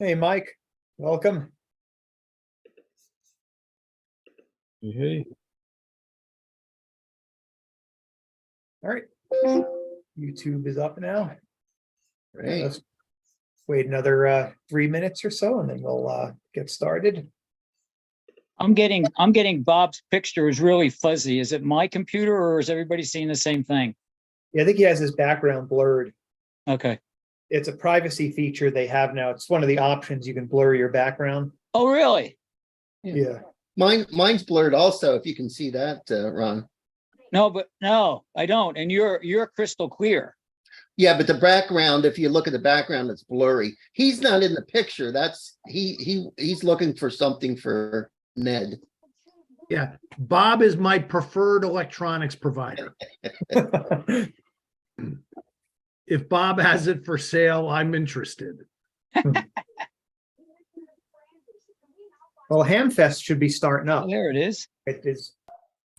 Hey, Mike, welcome. Hey, All right, YouTube is up now. Great. Let's wait another 3 minutes or so, and then we'll get started. I'm getting Bob's picture is really fuzzy. Is it my computer or is everybody seeing the same thing? Yeah, I think he has his background blurred. Okay. It's a privacy feature they have now. It's one of the options. You can blur your background. Oh, really? Yeah. Mine's blurred also, if you can see that, Ron. No, I don't. And you're crystal clear. Yeah, but the background, if you look at the background, it's blurry. He's not in the picture. That's he's looking for something for Ned. Yeah, Bob is my preferred electronics provider. If Bob has it for sale, I'm interested. Well, Hamfest should be starting Oh, up. there it is. It is.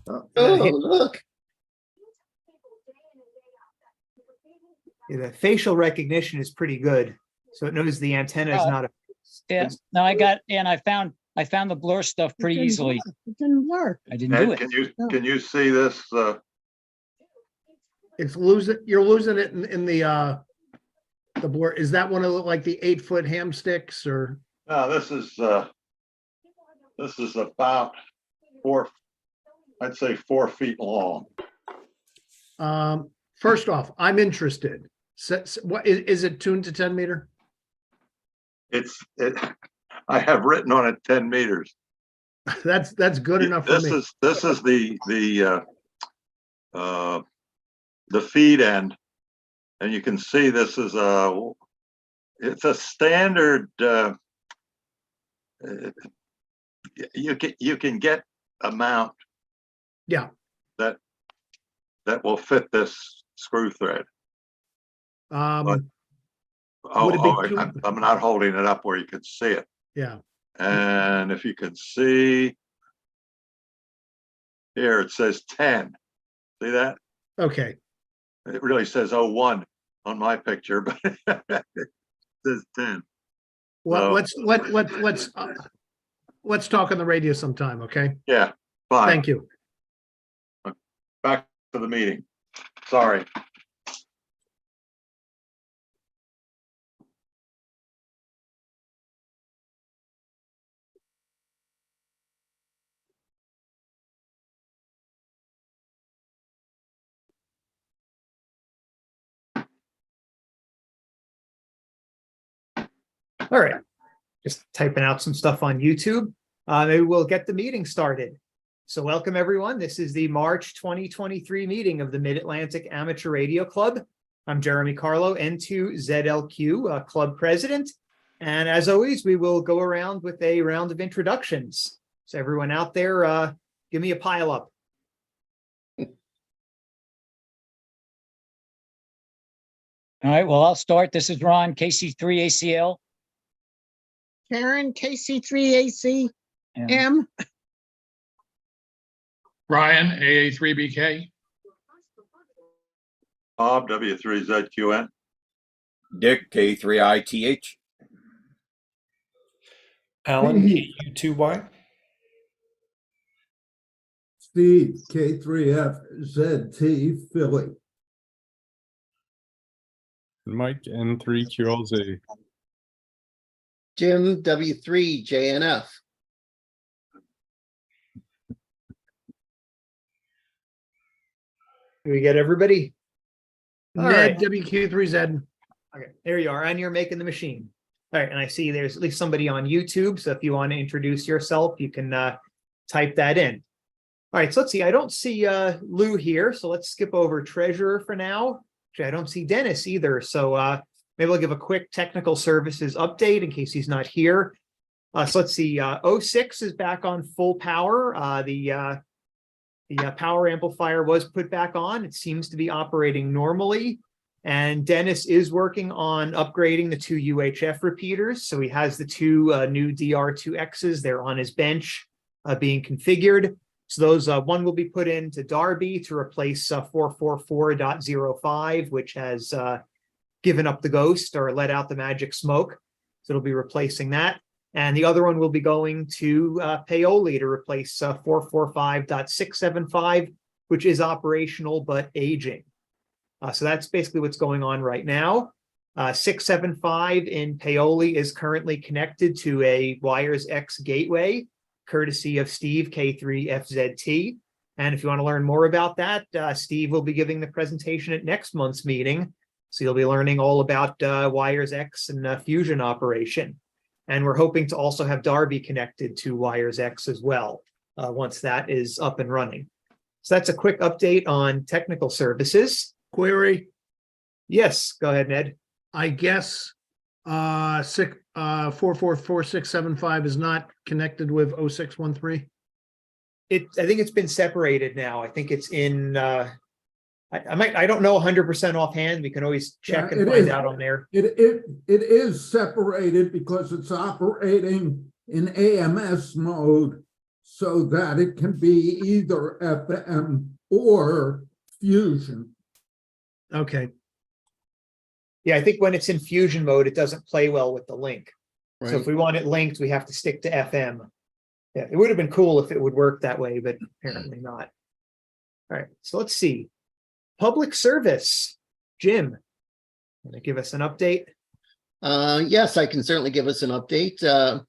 Oh, look. The facial recognition is pretty good, so it knows the antenna is not a. Yeah. No, I found the blur stuff pretty easily. It didn't work. I didn't do Ned, it. can you see this? It's losing, you're losing it in the board. Is that one of the, like the 8-foot ham sticks or? No, this is about I'd say 4 feet long. First off, I'm interested. What is it tuned to 10 meter? I have written on it 10 meters. That's good enough for me. This is the feed end, and you can see this is it's a standard. You can get a mount. Yeah. That will fit this screw thread. Would it be I'm not holding it up where you can see it. Yeah. And if you can see here, it says 10. See that? Okay. It really says 01 on my picture, but it says 10. Well, So- let's talk on the radio sometime. Okay. Yeah, fine. Thank you. Back to the meeting. Sorry. All right, just typing out some stuff on YouTube. Maybe we'll get the meeting started. So welcome, everyone. This is the March 2023 meeting of the Mid-Atlantic Amateur Radio Club. I'm Jeremy Carlo, N2ZLQ club president. And as always, we will go around with a round of introductions. So everyone out there, give me a pile up. All right. Well, I'll start. This is Ron, KC3ACL. Karen, KC3AC, And M. Ryan, AA3BK. Bob, W3ZQN. Dick, K3ITH. Alan, KU2Y. Steve, K3FZT, Philly. Mike, N3QLZ. Jim, W3JNF. Do we get everybody? All right. Ned, WQ3Z. Okay, there you are, and you're making the machine. All right, and I see there's at least somebody on YouTube, so if you want to introduce yourself, you can type that in. All right, so let's see, I don't see Lou here, so let's skip over treasurer for now. Actually, I don't see Dennis either, so maybe I'll give a quick technical services update in case he's not here. So let's see, 06 is back on full power. The power amplifier was put back on. It seems to be operating normally. And Dennis is working on upgrading the 2 UHF repeaters. So he has the 2 new DR2Xs. They're on his bench being configured. So those one will be put into Darby to replace 444.05, which has given up the ghost or let out the magic smoke. So it'll be replacing that. And the other one will be going to Paoli to replace 445.675, which is operational but aging. So that's basically what's going on right now. 675 in Paoli is currently connected to a Wires X gateway, courtesy of Steve K3FZT. And if you want to learn more about that, Steve will be giving the presentation at next month's meeting. So you'll be learning all about Wires X and Fusion operation. And we're hoping to also have Darby connected to Wires X as well, once that is up and running. So that's a quick update on technical services. Query, Yes, go ahead, Ned. I guess, 444675 is not connected with 0613. I think it's been separated now. I think it's in, I don't know 100% offhand. We can always check Yeah, and it find is. out on there. It is separated because it's operating in AMS mode so that it can be either FM or Fusion. Okay, Yeah, I think when it's in fusion mode, it doesn't play well with the link. So Right. if we want it linked, we have to stick to FM. Yeah, it would have been cool if it would work that way, but apparently not. All right, so let's see. Public service, Jim, want to give us an update? Yes, I can certainly give us an update.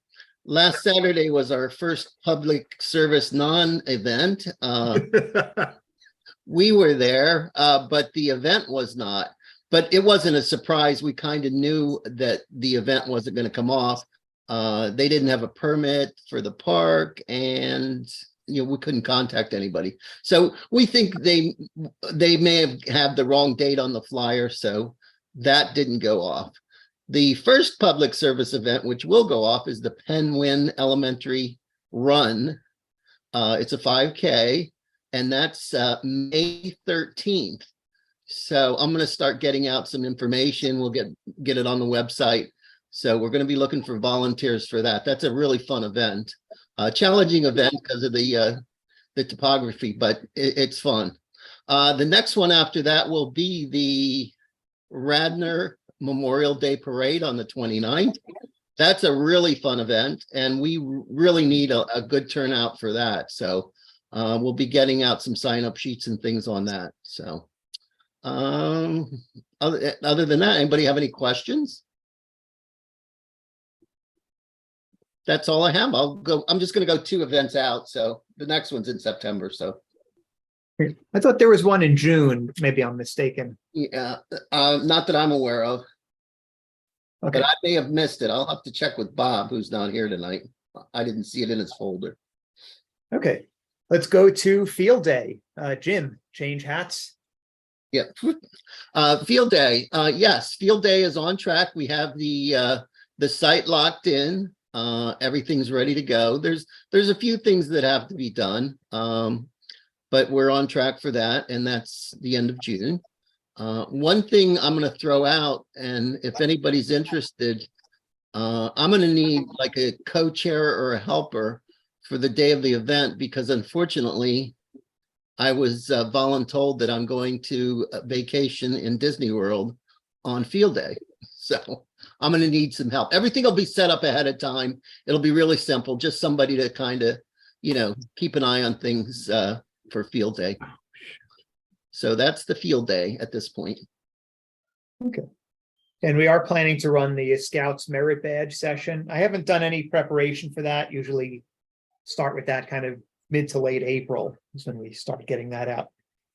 Last Saturday was our first public service non-event. We were there, but the event was not. But it wasn't a surprise. We kind of knew that the event wasn't going to come off. They didn't have a permit for the park, and we couldn't contact anybody. So we think they may have had the wrong date on the flyer, so that didn't go off. The first public service event, which will go off, is the Penwin Elementary Run. It's a 5K, and that's May 13th. So I'm going to start getting out some information. We'll get it on the website. So we're going to be looking for volunteers for that. That's a really fun event, challenging event because of the topography, but it's fun. The next one after that will be the Radnor Memorial Day Parade on the 29th. That's a really fun event, and we really need a good turnout for that. So we'll be getting out some sign-up sheets and things on that. So other than that, anybody have any questions? That's all I have. I'm just going to go 2 events out. So the next one's in September. So I thought there was one in June. Maybe I'm mistaken. yeah, not that I'm aware of. Okay. But I may have missed it. I'll have to check with Bob, who's not here tonight. I didn't see it in his folder. Okay. Let's go to field day. Jim, change hats. Yeah. Field day. Yes, field day is on track. We have the site locked in. Everything's ready to go. There's a few things that have to be done. But we're on track for that, and that's the end of June. One thing I'm going to throw out, and if anybody's interested, I'm going to need like a co-chair or a helper for the day of the event, because unfortunately, I was voluntold that I'm going to vacation in Disney World on field day. So I'm going to need some help. Everything will be set up ahead of time. It'll be really simple. Just somebody to kind of, keep an eye on things for field day. So that's the field day at this point. Okay. And we are planning to run the Scouts Merit Badge session. I haven't done any preparation for that. Usually start with that kind of mid to late April is when we start getting that out.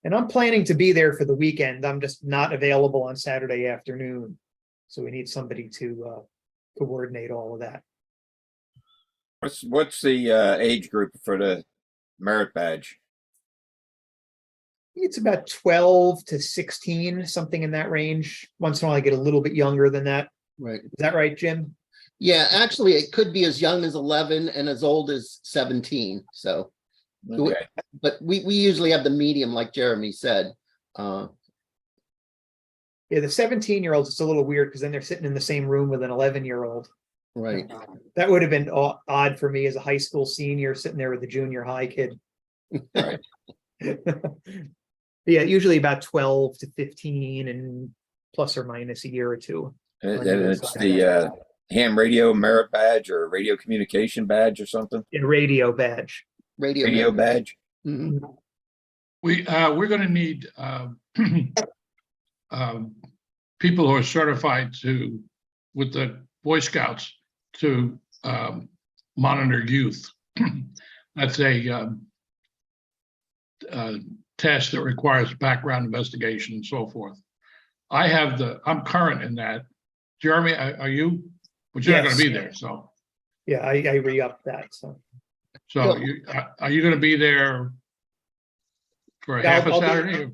And I'm planning to be there for the weekend. I'm just not available on Saturday afternoon. So we need somebody to coordinate all of that. What's the age group for the merit badge? It's about 12 to 16, something in that range. Once in a while, I get a little bit younger than that. Right. Is that right, Jim? Yeah, actually, it could be as young as 11 and as old as 17. So, Okay. but we usually have the medium, like Jeremy said. Yeah, the 17-year-olds, it's a little weird because then they're sitting in the same room with an 11-year-old. Right. That would have been odd for me as a high school senior sitting there with a junior high kid. Right. Yeah, usually about 12 to 15 and plus or minus a year or two. And it's the ham radio merit badge or a radio communication badge or something? A radio badge. Radio badge? Mhm. We're gonna need people who are certified with the Boy Scouts to monitor youth. That's a test that requires background investigation and so forth. I'm current in that. Jeremy, are you? But you're not Yes. gonna be there, so. Yeah, I re-upped that, so. So are you gonna be there for a Yeah, half a I'll be- Saturday?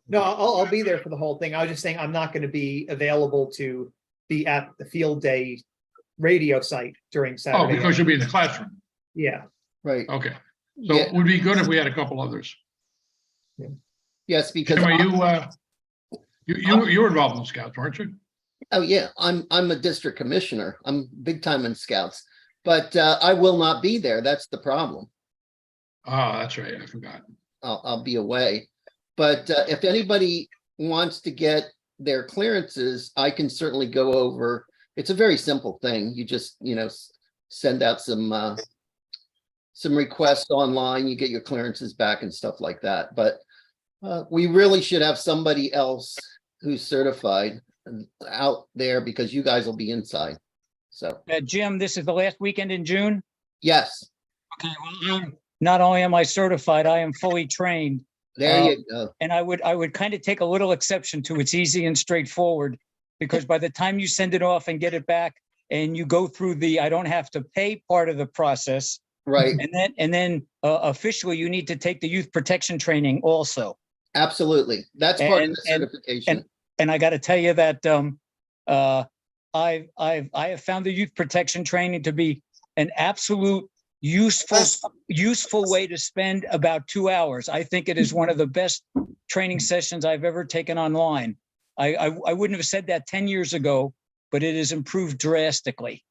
No, I'll be there for the whole thing. I was just saying I'm not going to be available to be at the field day radio site during Oh, Saturday. because you'll be in the classroom. Yeah, Right. Okay. So Yeah. it would be good if we had a couple others. Yes, because Tim, are you were involved in the Scouts, weren't you? oh yeah, I'm a district commissioner. I'm big time in Scouts, but I will not be there. That's the problem. Oh, that's right. I forgot. I'll be away. But if anybody wants to get their clearances, I can certainly go over. It's a very simple thing. You just, send out some requests online, you get your clearances back and stuff like that. But we really should have somebody else who's certified out there because you guys will be inside. So, Jim, this is the last weekend in June. yes, Okay, well, not only am I certified, I am fully trained. there you go. And I would kind of take a little exception to it's easy and straightforward, because by the time you send it off and get it back and you go through I don't have to pay part of the process. Right, And then officially you need to take the youth protection training also. absolutely. That's part of the And- certification. And I got to tell you that I have found the youth protection training to be an absolute useful way to spend about 2 hours. I think it is one of the best training sessions I've ever taken online. I wouldn't have said that 10 years ago, but it has improved drastically.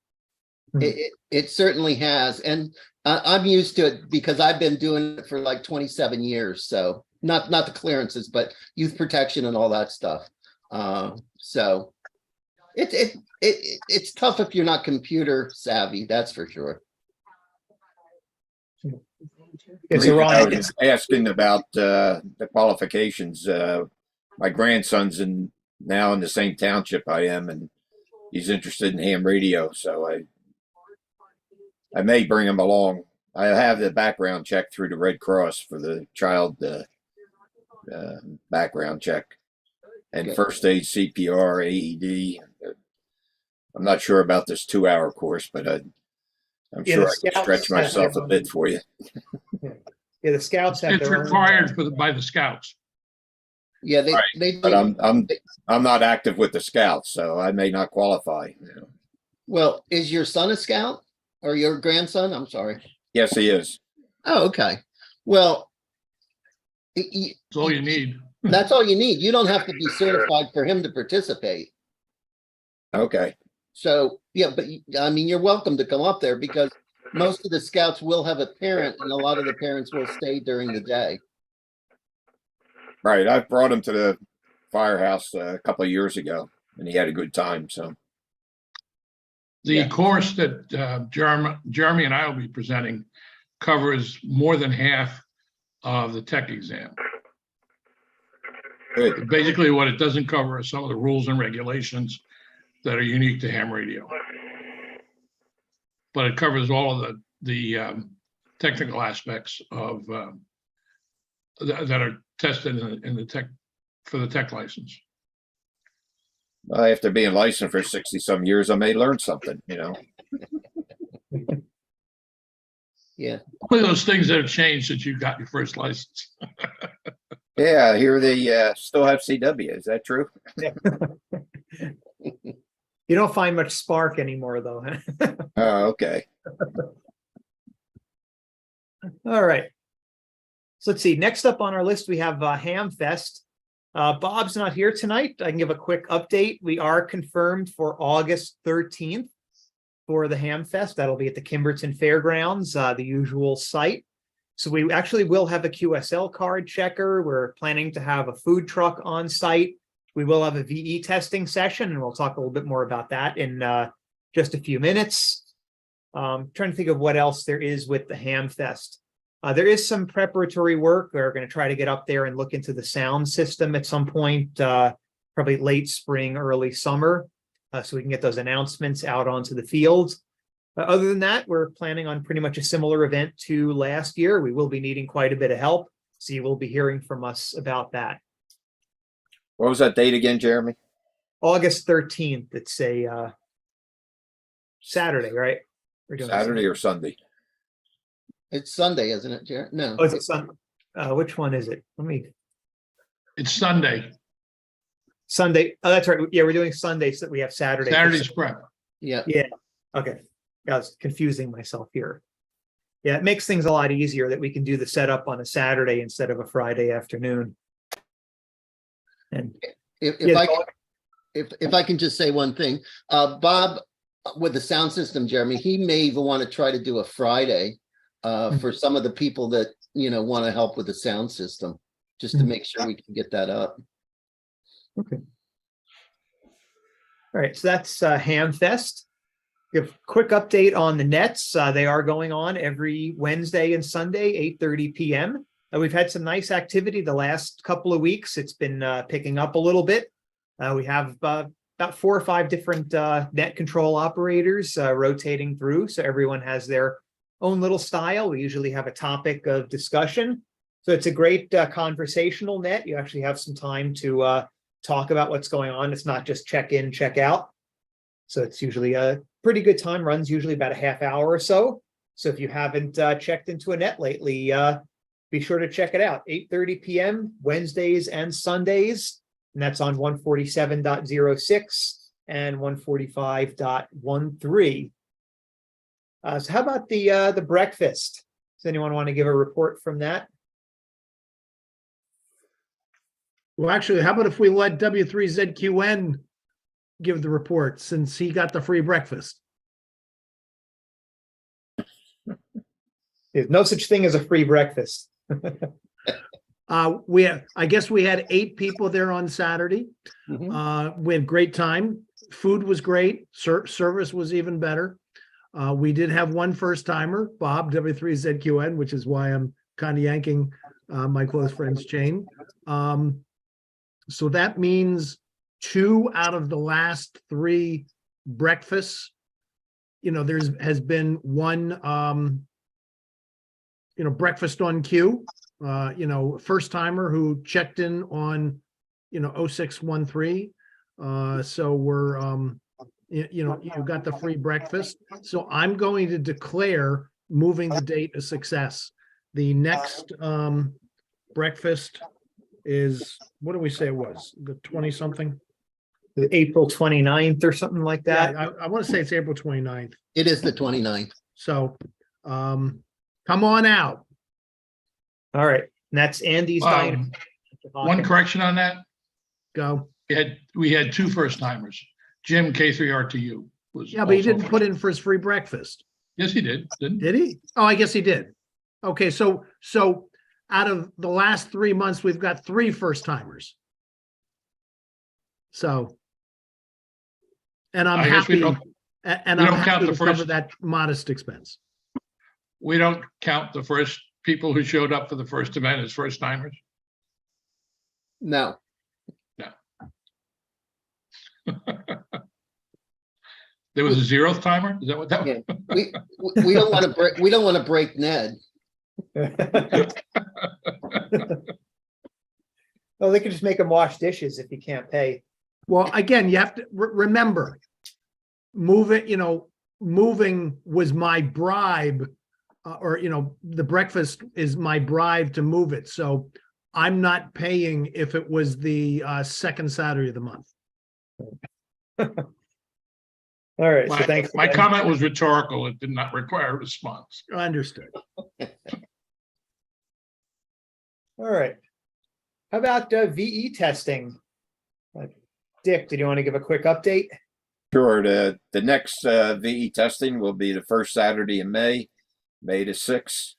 It certainly has. And I'm used to it because I've been doing it for like 27 years. So not the clearances, but youth protection and all that stuff. So it's tough if you're not computer savvy, that's for sure. it's I Ron. was asking about the qualifications. My grandson's now in the same township I am, and he's interested in ham radio, so I may bring him along. I have the background check through the Red Cross for the child background check and Okay. first aid, CPR, AED. I'm not sure about this 2-hour course, but I'm Yeah, sure the I can Scouts stretch have myself their a bit for you. Yeah, the Scouts have It's their own. required by the Scouts. Yeah, Right, they But I'm not active with the Scouts, so I may not qualify. well, is your son a scout or your grandson? I'm sorry. Yes, he is. Oh, okay. Well, That's all you need. that's all you need. You don't have to be certified for him to participate. Okay. So, yeah, but I mean, you're welcome to come up there because most of the scouts will have a parent and a lot of the parents will stay during the day. Right. I brought him to the firehouse a couple of years ago, and he had a good time. So, The Yeah. course that Jeremy and I will be presenting covers more than half of the tech exam. good. Basically, what it doesn't cover are some of the rules and regulations that are unique to ham radio. But it covers all of the technical aspects of that are tested in the tech for the tech license. After being licensed for 60-some years, I may learn something. Yeah. One of those things that have changed since you got your first license. Yeah, I hear they still have CW. Is that true? You don't find much spark anymore, though. Huh? Oh, okay. All right. So let's see. Next up on our list, we have Ham Fest. Bob's not here tonight. I can give a quick update. We are confirmed for August 13th for the Ham Fest. That'll be at the Kimberton Fairgrounds, the usual site. So we actually will have a QSL card checker. We're planning to have a food truck on site. We will have a VE testing session, and we'll talk a little bit more about that in just a few minutes. Trying to think of what else there is with the Ham Fest. There is some preparatory work. We're going to try to get up there and look into the sound system at some point, probably late spring, early summer, so we can get those announcements out onto the field. Other than that, we're planning on pretty much a similar event to last year. We will be needing quite a bit of help, so you will be hearing from us about that. What was that date again, Jeremy? August 13th. It's a Saturday, right? We're doing Saturday or Sunday? It's Sunday, isn't it, Jared? No. Oh, is it Sunday? Which one is it? It's Sunday. Sunday. Oh, that's right. Yeah, we're doing Sunday, so that we have Saturday. Saturday's prep. Yeah. Yeah. Okay. I was confusing myself here. Yeah, it makes things a lot easier that we can do the setup on a Saturday instead of a Friday afternoon. And If yeah, I can just say one thing, Bob, with the sound system, Jeremy, he may even want to try to do a Friday for some of the people that, want to help with the sound system, just to make sure we can get that up. Okay. All right, so that's Ham Fest. Give a quick update on the nets. They are going on every Wednesday and Sunday, 8:30 p.m. We've had some nice activity the last couple of weeks. It's been picking up a little bit. We have about 4 or 5 different net control operators rotating through, so everyone has their own little style. We usually have a topic of discussion. So it's a great conversational net. You actually have some time to talk about what's going on. It's not just check in, check out. So it's usually a pretty good time, runs usually about a half hour or so. So if you haven't checked into a net lately, be sure to check it out. 8:30 p.m. Wednesdays and Sundays. And that's on 147.06 and 145.13. So how about the breakfast? Does anyone want to give a report from that? Well, actually, how about if we let W3ZQN give the report since he got the free breakfast? There's no such thing as a free breakfast. I guess we had 8 people there on Saturday. We had great time. Food was great. Service was even better. We did have one first timer, Bob, W3ZQN, which is why I'm kind of yanking my close friend's chain. So that means 2 out of the last 3 breakfasts, has been one, breakfast on cue. First timer who checked in on, 0613. So we're, you got the free breakfast. So I'm going to declare moving the date a success. The next breakfast is, what do we say it was? The 20 something? The April 29th or something like that. Yeah, I want to say it's April 29th. It is the 29th. So come on out. All right. And that's Andy's Diner. One correction on that. Go. We had 2 first timers. Jim K3RTU was. Yeah, but he also didn't first. put in for his free breakfast. Yes, he did. Didn't he? Did he? Oh, I guess he did. Okay, so out of the last 3 months, we've got 3 first timers. So, and I'm I guess we happy, don't- and we I'm don't count happy the to cover first- that modest expense. We don't count the first people who showed up for the first event as first timers. No. There was a 0th timer. Is that what that was? Yeah. We don't want to break. We don't want to break Ned. Well, they could just make him wash dishes if he can't pay. Well, again, you have to remember, moving was my bribe, or the breakfast is my bribe to move it. So I'm not paying if it was the second Saturday of the month. All right. So thanks. My comment was rhetorical. It did not require a response. Understood. All right. How about VE testing? Dick, did you want to give a quick update? Sure. The next VE testing will be the first Saturday in May the 6th,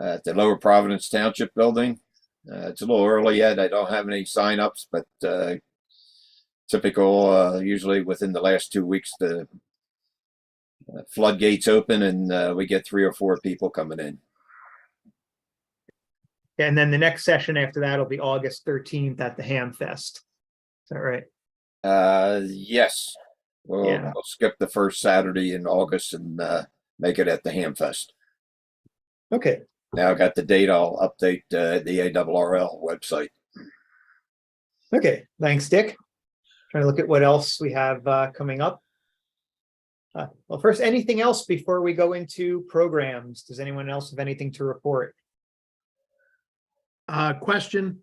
at the Lower Providence Township building. It's a little early yet. I don't have any signups, but typical, usually within the last 2 weeks, the floodgates open and we get 3 or 4 people coming in. And then the next session after that will be August 13th at the Ham Fest. Is that right? Yes. We'll skip the first Saturday in August and make it at the Ham Fest. Okay. Now I got the date. I'll update the ARRL website. Okay. Thanks, Dick. Trying to look at what else we have coming up. Well, first, anything else before we go into programs? Does anyone else have anything to report? Question,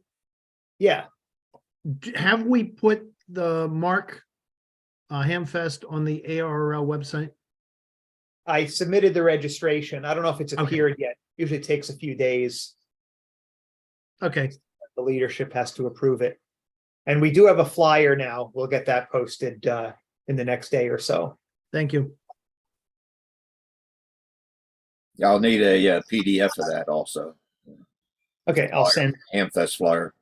Yeah. have we put the MARC Hamfest on the ARRL website? I submitted the registration. I don't know if it's Okay. appeared yet. Usually it takes a few days. Okay, The leadership has to approve it. And we do have a flyer now. We'll get that posted in the next day or so. thank you. I'll need a PDF of that also. Okay, I'll send. Hamfest flyer.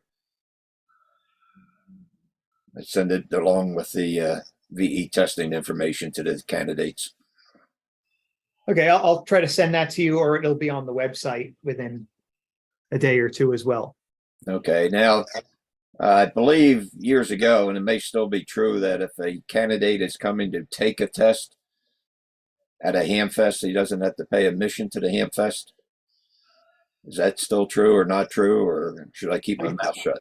I send it along with the VE testing information to the candidates. Okay, I'll try to send that to you, or it'll be on the website within a day or two as well. Okay, now I believe years ago, and it may still be true, that if a candidate is coming to take a test at a Hamfest, he doesn't have to pay admission to the Hamfest. Is that still true or not true, or should I keep my mouth shut?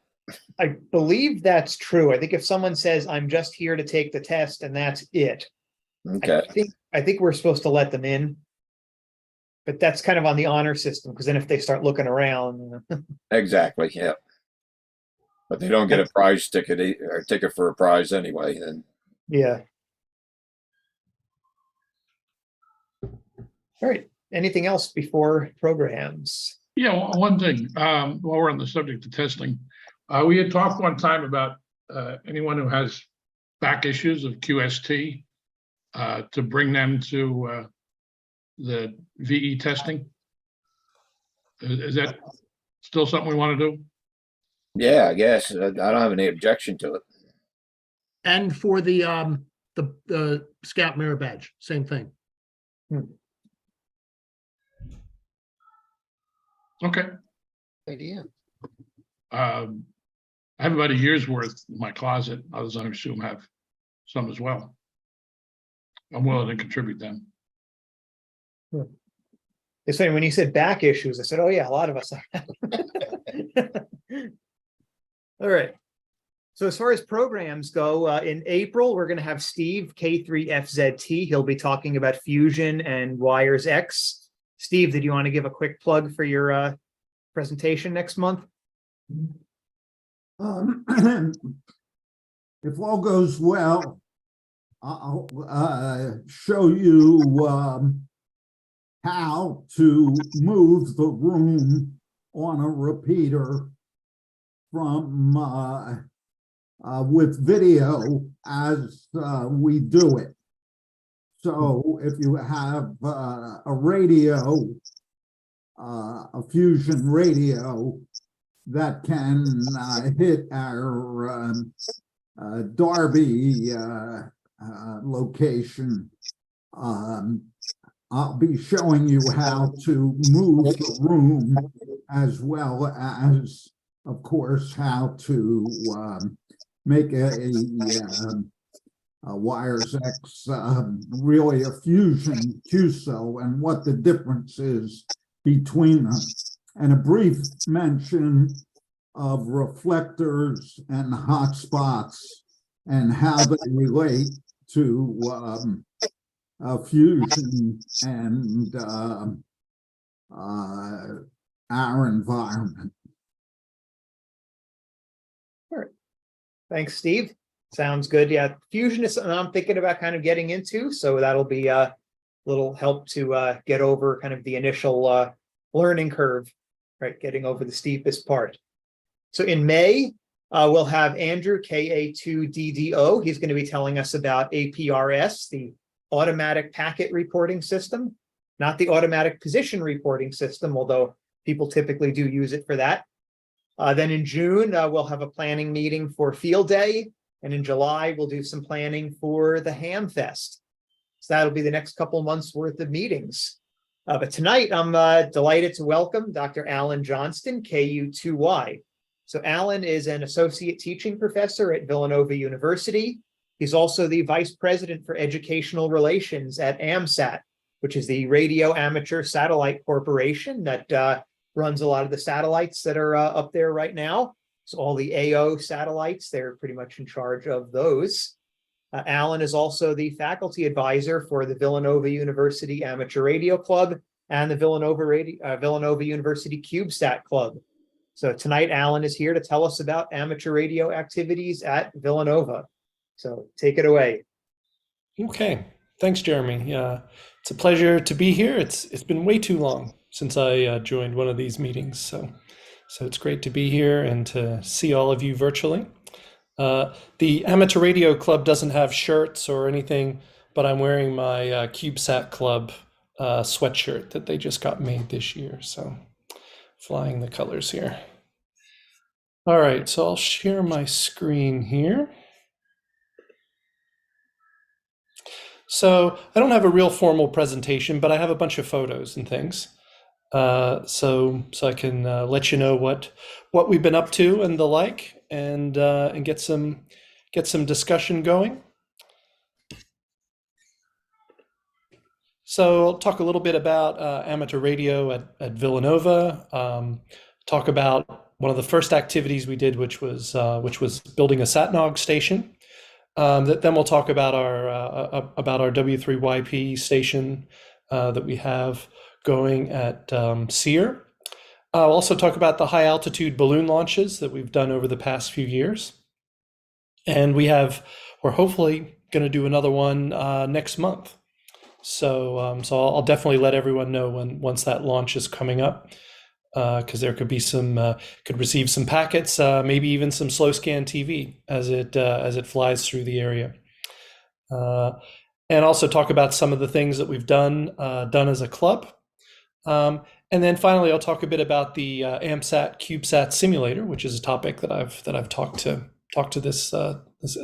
I believe that's true. I think if someone says, I'm just here to take the test and that's it. Okay. I think we're supposed to let them in. But that's kind of on the honor system, because then if they start looking around. Exactly, yeah. But they don't get a prize ticket or ticket for a prize anyway, then. Yeah. All right. Anything else before programs? Yeah, one thing, while we're on the subject of testing, we had talked one time about anyone who has back issues of QST to bring them to the VE testing. Is that still something we want to do? Yeah, I guess. I don't have any objection to it. And for the Scout Merit Badge, same thing. Okay. Idea. I have about a year's worth in my closet. Others, I assume, have some as well. I'm willing to contribute them. It's funny, when you said back issues, I said, oh yeah, a lot of us have. All right. So as far as programs go, in April, we're going to have Steve, K3FZT. He'll be talking about Fusion and Wires X. Steve, did you want to give a quick plug for your presentation next month? If all goes well, I'll show you how to move the room on a repeater from with video as we do it. So if you have a radio, a Fusion radio that can hit our Darby location, I'll be showing you how to move the room, as well as, of course, how to make a Wires X really a Fusion QSO, and what the difference is between them, and a brief mention of reflectors and hotspots and how they relate to Fusion and our environment. All right. Thanks, Steve. Sounds good. Yeah, Fusion is something I'm thinking about kind of getting into, so that'll be a little help to get over kind of the initial learning curve, right? Getting over the steepest part. So in May, we'll have Andrew, KA2DDO. He's going to be telling us about APRS, the automatic packet reporting system, not the automatic position reporting system, although people typically do use it for that. Then in June, we'll have a planning meeting for Field Day. And in July, we'll do some planning for the Ham Fest. So that'll be the next couple months worth of meetings. But tonight, I'm delighted to welcome Dr. Alan Johnston, KU2Y. So Alan is an associate teaching professor at Villanova University. He's also the vice president for educational relations at AMSAT, which is the Radio Amateur Satellite Corporation that runs a lot of the satellites that are up there right now. So all the AO satellites, they're pretty much in charge of those. Alan is also the faculty advisor for the Villanova University Amateur Radio Club and the Villanova University CubeSat Club. So tonight, Alan is here to tell us about amateur radio activities at Villanova. So take it away. Okay, thanks, Jeremy. It's a pleasure to be here. It's been way too long since I joined one of these meetings, so it's great to be here and to see all of you virtually. The Amateur Radio Club doesn't have shirts or anything, but I'm wearing my CubeSat Club sweatshirt that they just got made this year. So flying the colors here. All right, so I'll share my screen here. So I don't have a real formal presentation, but I have a bunch of photos and things. So I can let you know what we've been up to and the like, and get some discussion going. So I'll talk a little bit about amateur radio at Villanova. Talk about one of the first activities we did, which was building a SatNog station. Then we'll talk about our W3YP station that we have going at SEER. I'll also talk about the high altitude balloon launches that we've done over the past few years. And we're hopefully going to do another one next month. So I'll definitely let everyone know once that launch is coming up, because there could be could receive some packets, maybe even some slow scan TV as it flies through the area. And also talk about some of the things that we've done as a club. And then finally, I'll talk a bit about the AMSAT CubeSat simulator, which is a topic that I've talked to this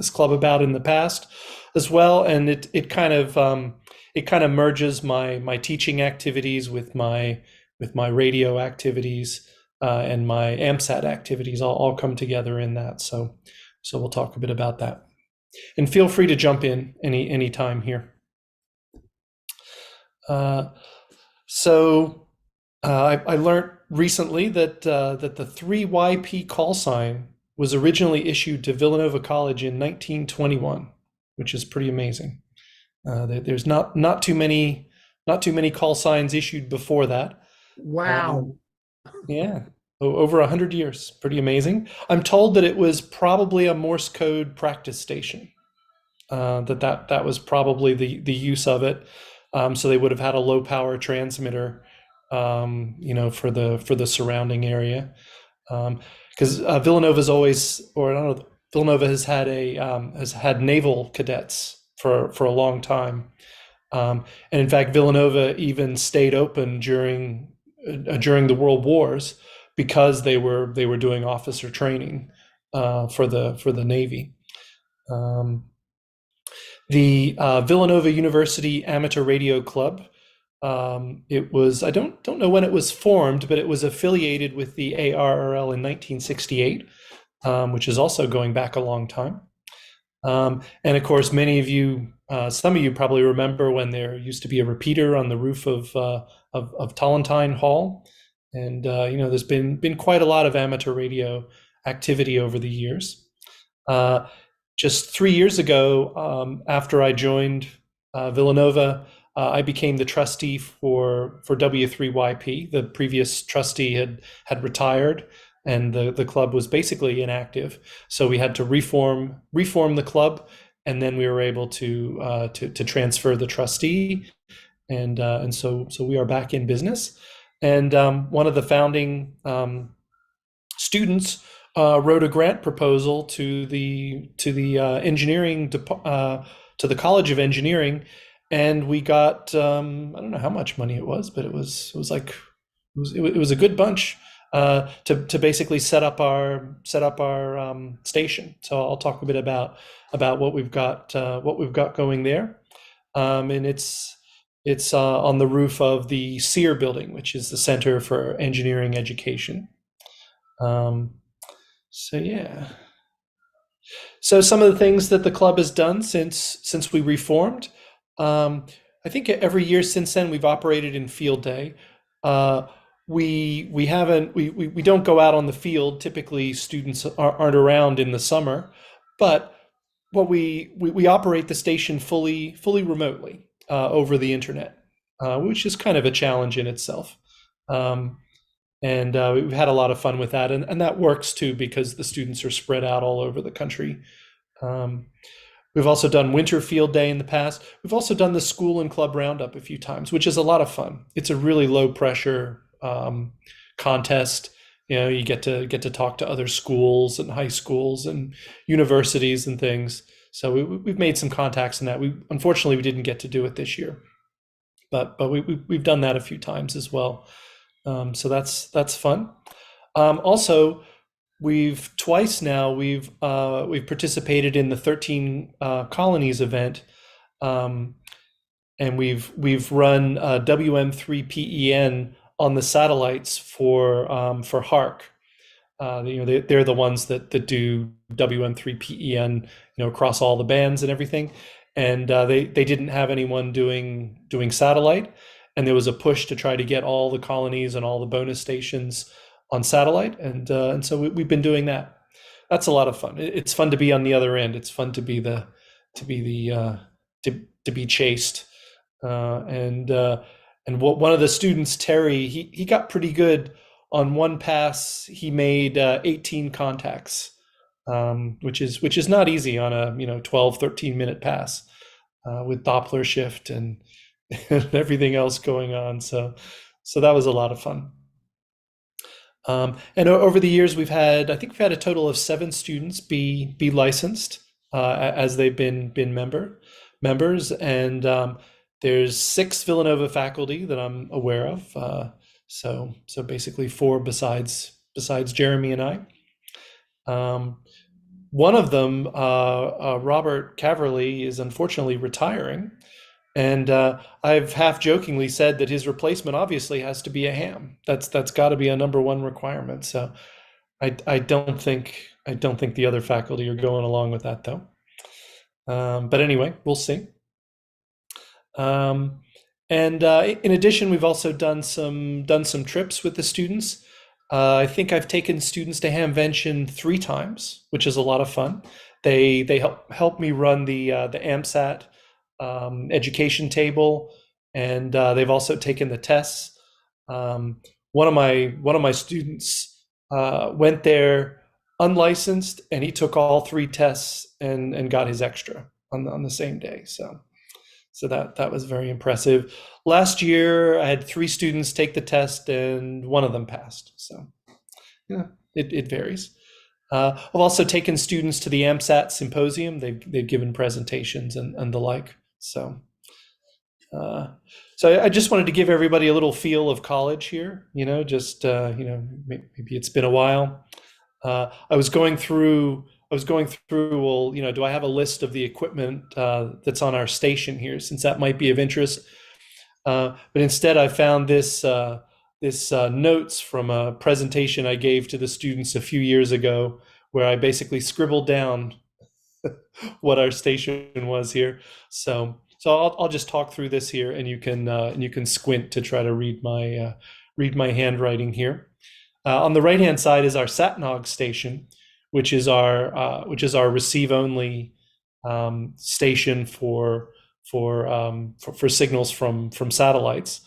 club about in the past as well. And it kind of merges my teaching activities with my radio activities and my AMSAT activities all come together in that. So we'll talk a bit about that. And feel free to jump in any time here. I learned recently that the 3YP call sign was originally issued to Villanova College in 1921, which is pretty amazing. There's not too many call signs issued before that. Wow. Yeah, over 100 years, pretty amazing. I'm told that it was probably a Morse code practice station. That was probably the use of it. So they would have had a low power transmitter, for the surrounding area, because Villanova's Villanova has had naval cadets for a long time, and in fact, Villanova even stayed open during the World Wars because they were doing officer training for the Navy. The Villanova University Amateur Radio Club. It was, I don't know when it was formed, but it was affiliated with the ARRL in 1968, which is also going back a long time. And of course, many of you, some of you probably remember when there used to be a repeater on the roof of Tollentine Hall. And, there's been quite a lot of amateur radio activity over the years. Just 3 years ago, after I joined Villanova, I became the trustee for W3YP. The previous trustee had retired, and the club was basically inactive. So we had to reform the club, and then we were able to transfer the trustee, and so we are back in business. And one of the founding students wrote a grant proposal to the engineering to the College of Engineering. And we got I don't know how much money it was, but it was a good bunch to basically set up our station. So I'll talk a bit about what we've got going there, and it's on the roof of the SEER building, which is the Center for Engineering Education. So yeah. So some of the things that the club has done since we reformed, I think every year since then we've operated in field day. We don't go out on the field. Typically, students aren't around in the summer, but what we operate the station fully remotely over the internet, which is kind of a challenge in itself. And we've had a lot of fun with that, and that works too because the students are spread out all over the country. We've also done winter field day in the past. We've also done the school and club roundup a few times, which is a lot of fun. It's a really low pressure contest. You know, you get to talk to other schools and high schools and universities and things. So we've made some contacts in that. Unfortunately we didn't get to do it this year, but we've done that a few times as well. So that's fun. Also, we've twice now we've participated in the 13 colonies event, and we've run WM3PEN on the satellites for HARC. They're the ones that do WM3PEN, across all the bands and everything, and they didn't have anyone doing satellite. And there was a push to try to get all the colonies and all the bonus stations on satellite, and so we've been doing that. That's a lot of fun. It's fun to be on the other end. It's fun to be chased. And one of the students, Terry, he got pretty good on one pass. He made 18 contacts, which is not easy on a 12, 13-minute pass with Doppler shift and everything else going on. So that was a lot of fun. And over the years, we've had a total of 7 students be licensed as they've been members, and there's 6 Villanova faculty that I'm aware of. So basically 4 besides Jeremy and I. One of them, Robert Caverly, is unfortunately retiring. And I've half jokingly said that his replacement obviously has to be a ham. That's got to be a number 1 requirement. So I don't think the other faculty are going along with that though. But anyway, we'll see. And in addition, we've also done some trips with the students. I think I've taken students to Hamvention 3 times, which is a lot of fun. They help me run the AMSAT education table, and they've also taken the tests. One of my students went there unlicensed, and he took all 3 tests and got his extra on the same day. So that was very impressive. Last year, I had 3 students take the test, and one of them passed. So yeah, it varies. I've also taken students to the AMSAT symposium. They've given presentations and the like. So I just wanted to give everybody a little feel of college here. Maybe it's been a while. I was going through, well, do I have a list of the equipment that's on our station here, since that might be of interest. But instead I found this notes from a presentation I gave to the students a few years ago, where I basically scribbled down what our station was here. So I'll just talk through this here, and you can squint to try to read my handwriting here. On the right-hand side is our SatNog station, which is our receive only station for signals from satellites.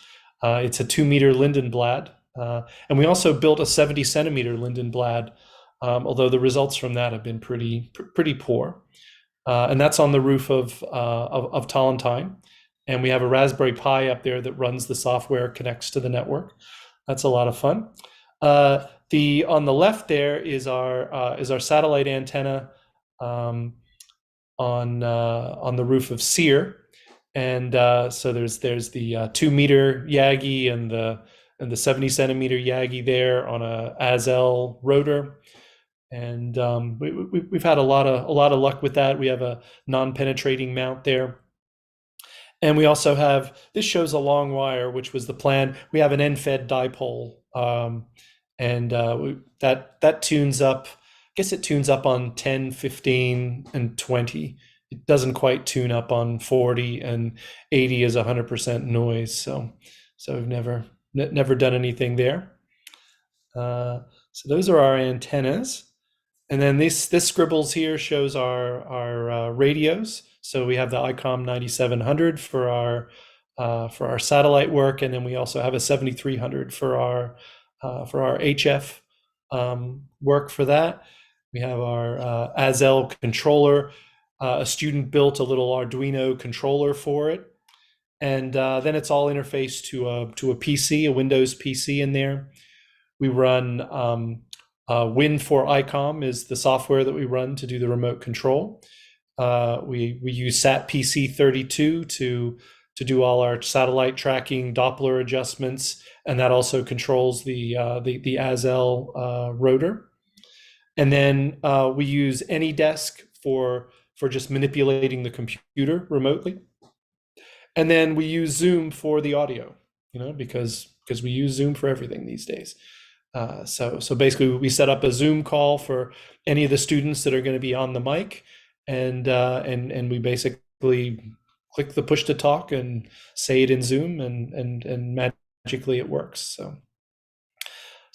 It's a 2-meter Lindenblad, and we also built a 70-centimeter Lindenblad, although the results from that have been pretty poor. And that's on the roof of Tallentine, and we have a Raspberry Pi up there that runs the software, connects to the network. That's a lot of fun. On the left there is our satellite antenna on the roof of SEER, and so there's the 2-meter Yagi and the and the 70 centimeter Yagi there on a Azel rotor. And we've had a lot of luck with that. We have a non-penetrating mount there. And we also have, this shows a long wire, which was the plan. We have an end-fed dipole, that tunes up, I guess it tunes up on 10, 15, and 20. It doesn't quite tune up on 40, and 80 is 100% noise. So we've never done anything there. So those are our antennas. And then this scribbles here shows our radios. So we have the ICOM 9700 for our satellite work, and then we also have a 7300 for our HF work for that. We have our Azel controller. A student built a little Arduino controller for it, and then it's all interfaced to a PC, a Windows PC in there. We run Win for ICOM is the software that we run to do the remote control. We use SAT PC 32 to do all our satellite tracking, Doppler adjustments, and that also controls the Azel rotor. And then we use AnyDesk for just manipulating the computer remotely. And then we use Zoom for the audio, because we use Zoom for everything these days. So basically we set up a Zoom call for any of the students that are going to be on the mic, and we basically click the push to talk and say it in Zoom, and magically it works. So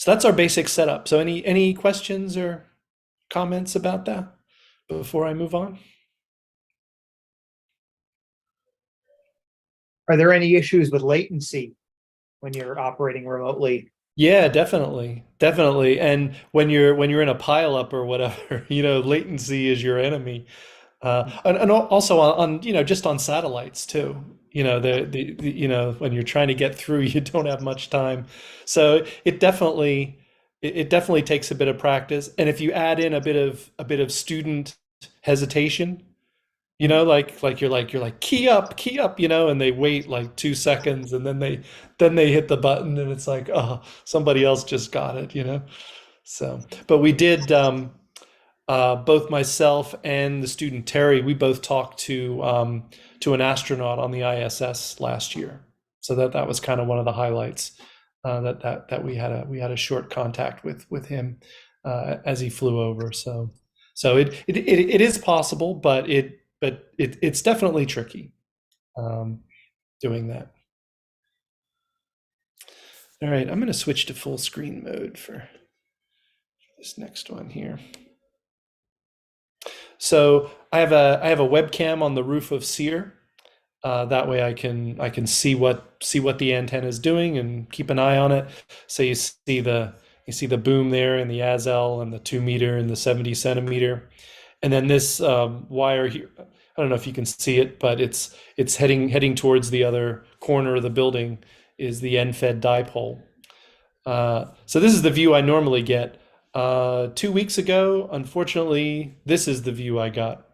that's our basic setup. So any questions or comments about that before I move on? Are there any issues with latency when you're operating remotely? Yeah, definitely. And when you're in a pileup or whatever, latency is your enemy. And also on just on satellites too. When you're trying to get through, you don't have much time. So it definitely takes a bit of practice. And if you add in a bit of student hesitation, like you're like key up, and they wait like 2 seconds, and then they hit the button, and it's like, oh, somebody else just got it, So, but we did, both myself and the student Terry, we both talked to an astronaut on the ISS last year. So that was kind of one of the highlights, that we had a short contact with him as he flew over. So it is possible, but it's definitely tricky doing that. All right, I'm going to switch to full screen mode for this next one here. So I have a webcam on the roof of SEER. That way I can see what the antenna is doing and keep an eye on it. So you see the boom there, and the Azel, and the 2 meter and the 70 centimeter. And then this wire here, I don't know if you can see it, but it's heading towards the other corner of the building is the end-fed dipole. So this is the view I normally get. 2 weeks ago, unfortunately, this is the view I got.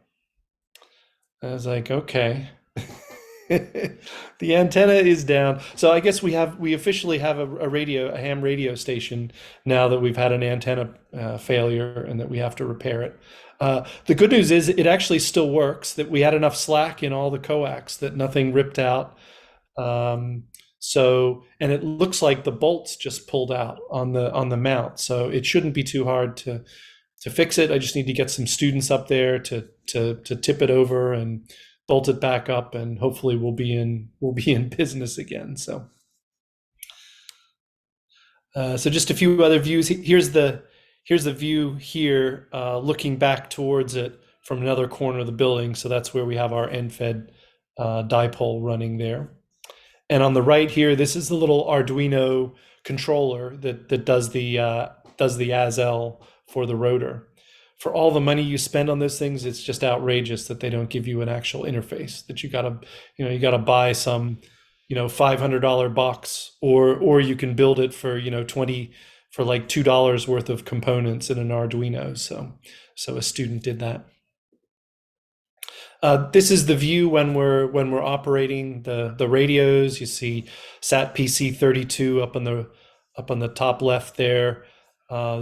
I was like, okay. The antenna is down. So I guess we officially have a ham radio station now that we've had an antenna failure and that we have to repair it. The good news is it actually still works, that we had enough slack in all the coax that nothing ripped out. And it looks like the bolts just pulled out on the mount. So it shouldn't be too hard to fix it. I just need to get some students up there to tip it over and bolt it back up, and hopefully we'll be in business again. So just a few other views. Here's the view here, looking back towards it from another corner of the building. So that's where we have our end-fed dipole running there. And on the right here, this is the little Arduino controller that does the Azel for the rotor. For all the money you spend on those things, it's just outrageous that they don't give you an actual interface, that you gotta buy some, $500 box, or you can build it for, for like $2 worth of components in an Arduino. So a student did that. This is the view when we're operating the radios. You see SAT PC 32 up on the top left there,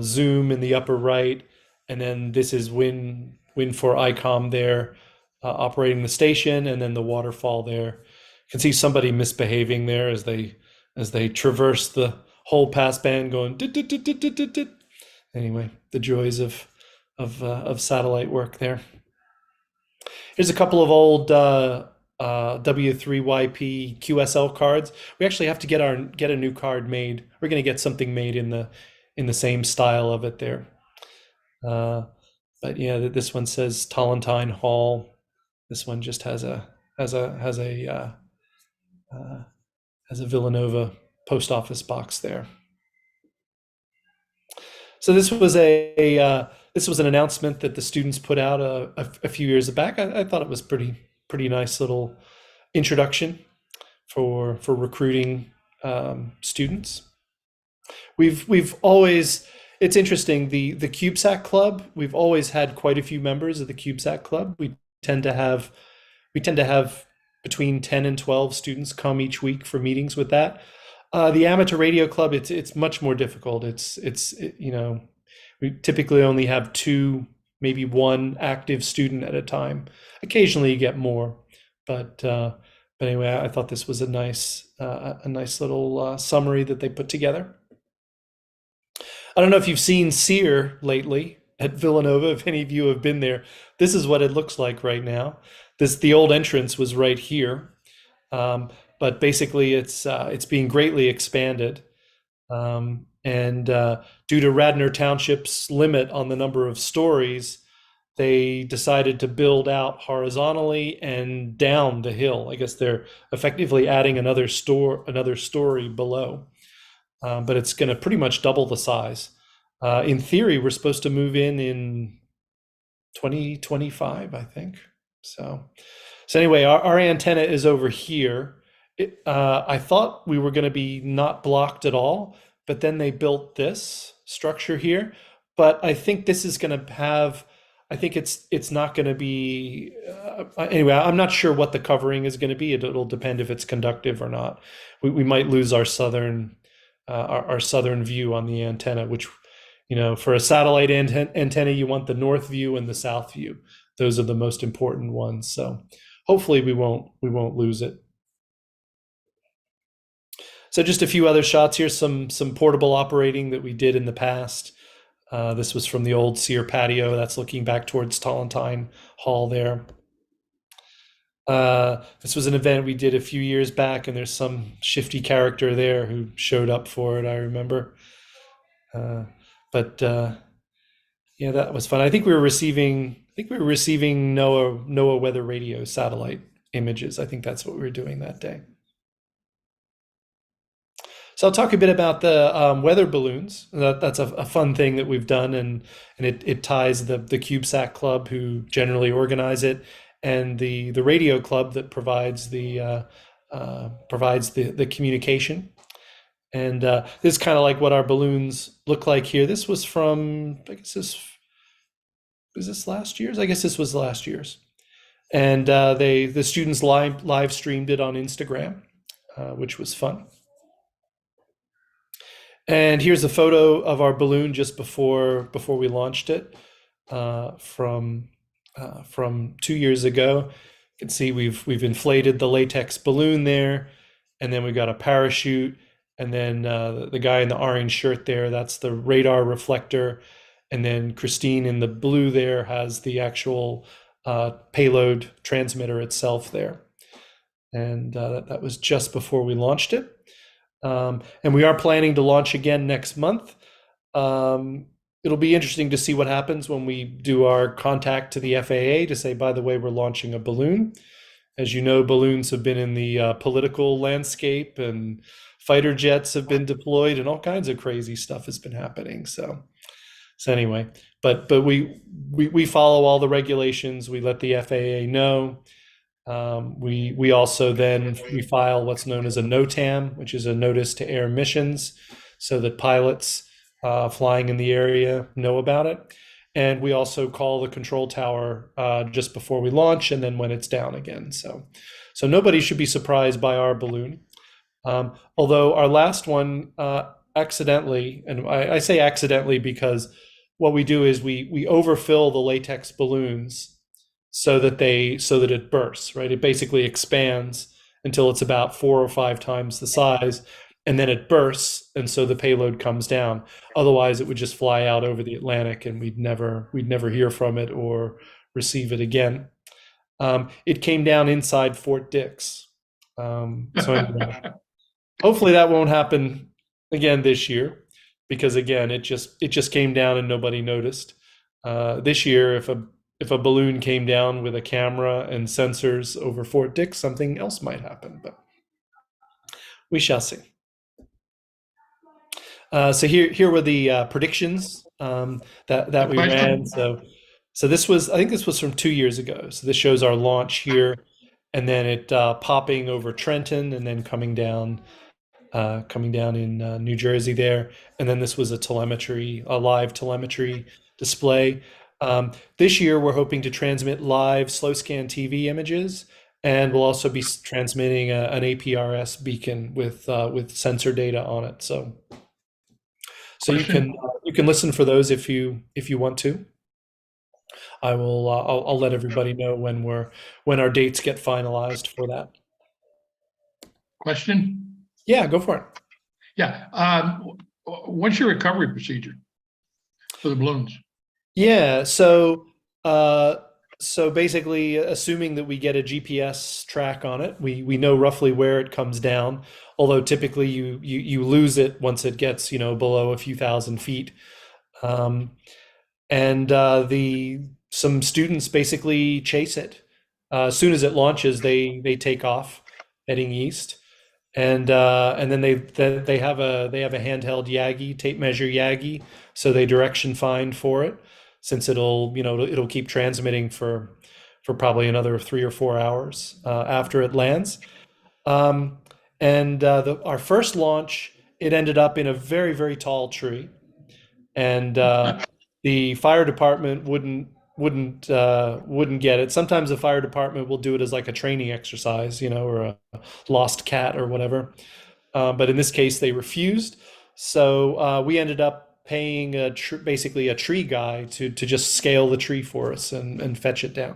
Zoom in the upper right, and then this is Win for ICOM there, operating the station, and then the waterfall there. You can see somebody misbehaving there as they traverse the whole passband, going dit, dit, dit, dit, dit, dit, dit. Anyway, the joys of satellite work there. Here's a couple of old W3YP QSL cards. We actually have to get a new card made. We're going to get something made in the same style of it there. But yeah, this one says Tollentine Hall. This one just has a Villanova post office box there. So this was an announcement that the students put out a few years back. I thought it was pretty nice little introduction for recruiting students. We've always, it's interesting, the CubeSat Club, we've always had quite a few members of the CubeSat Club. We tend to have between 10 and 12 students come each week for meetings with that. The Amateur Radio Club, it's much more difficult. We typically only have 2, maybe 1 active student at a time. Occasionally you get more, but anyway, I thought this was a nice little summary that they put together. I don't know if you've seen SEER lately at Villanova. If any of you have been there, this is what it looks like right now. The old entrance was right here. But basically it's being greatly expanded. And due to Radnor Township's limit on the number of stories, they decided to build out horizontally and down the hill. I guess they're effectively adding another story below. But it's going to pretty much double the size. In theory, we're supposed to move in 2025, I think. So anyway, our antenna is over here. I thought we were going to be not blocked at all, but then they built this structure here. But I think this is going to have, I think it's not going to be, anyway, I'm not sure what the covering is going to be. It'll depend if it's conductive or not. We might lose our southern view on the antenna, which, for a satellite antenna, you want the north view and the south view. Those are the most important ones. So hopefully we won't lose it. So just a few other shots here, some portable operating that we did in the past. This was from the old SEER patio. That's looking back towards Tollentine Hall there. This was an event we did a few years back, and there's some shifty character there who showed up for it, I remember. Yeah, that was fun. I think we were receiving NOAA weather radio satellite images. I think that's what we were doing that day. So I'll talk a bit about the weather balloons. That's a fun thing that we've done, and it ties the CubeSat Club, who generally organize it, and the radio club that provides the communication. And this is kind of like what our balloons look like here. This was from, I guess was this last year's? I guess this was last year's. And the students live streamed it on Instagram, which was fun. And here's a photo of our balloon just before we launched it from 2 years ago. You can see we've inflated the latex balloon there, and then we've got a parachute, and then the guy in the orange shirt there, that's the radar reflector, and then Christine in the blue there has the actual payload transmitter itself there. And that was just before we launched it. And we are planning to launch again next month. It'll be interesting to see what happens when we do our contact to the FAA to say, by the way, we're launching a balloon. As you know, balloons have been in the political landscape, and fighter jets have been deployed, and all kinds of crazy stuff has been happening. So anyway, but we follow all the regulations. We let the FAA know. We also then we file what's known as a NOTAM, which is a notice to air missions, so that pilots flying in the area know about it. And we also call the control tower just before we launch and then when it's down again. So nobody should be surprised by our balloon. Although our last one accidentally, and I say accidentally because what we do is we overfill the latex balloons so that it bursts, right? It basically expands until it's about 4 or 5 times the size, and then it bursts, and so the payload comes down. Otherwise, it would just fly out over the Atlantic, and we'd never hear from it or receive it again. It came down inside Fort Dix. So anyway, hopefully that won't happen again this year, because again, it just came down and nobody noticed. This year, if a balloon came down with a camera and sensors over Fort Dix, something else might happen, but we shall see. So here were the predictions that we ran. So this was, I think this was from 2 years ago. So this shows our launch here, and then it popping over Trenton, and then coming down in New Jersey there. And then this was a live telemetry display. This year, we're hoping to transmit live slow scan TV images, and we'll also be transmitting an APRS beacon with sensor data on it. So you can listen for those if you want to. I will. I'll let everybody know when our dates get finalized for that. Question? Yeah, go for it. Yeah. What's your recovery procedure for the balloons? Yeah. So basically, assuming that we get a GPS track on it, we know roughly where it comes down. Although typically you lose it once it gets below a few thousand feet, some students basically chase it. As soon as it launches, they take off heading east, and then they have a handheld Yagi, tape measure Yagi, so they direction find for it, since it'll keep transmitting for probably another 3 or 4 hours after it lands. Our first launch, it ended up in a very, very tall tree, and the fire department wouldn't get it. Sometimes the fire department will do it as like a training exercise, or a lost cat or whatever. But in this case, they refused. So we ended up paying basically a tree guy to just scale the tree for us and fetch it down.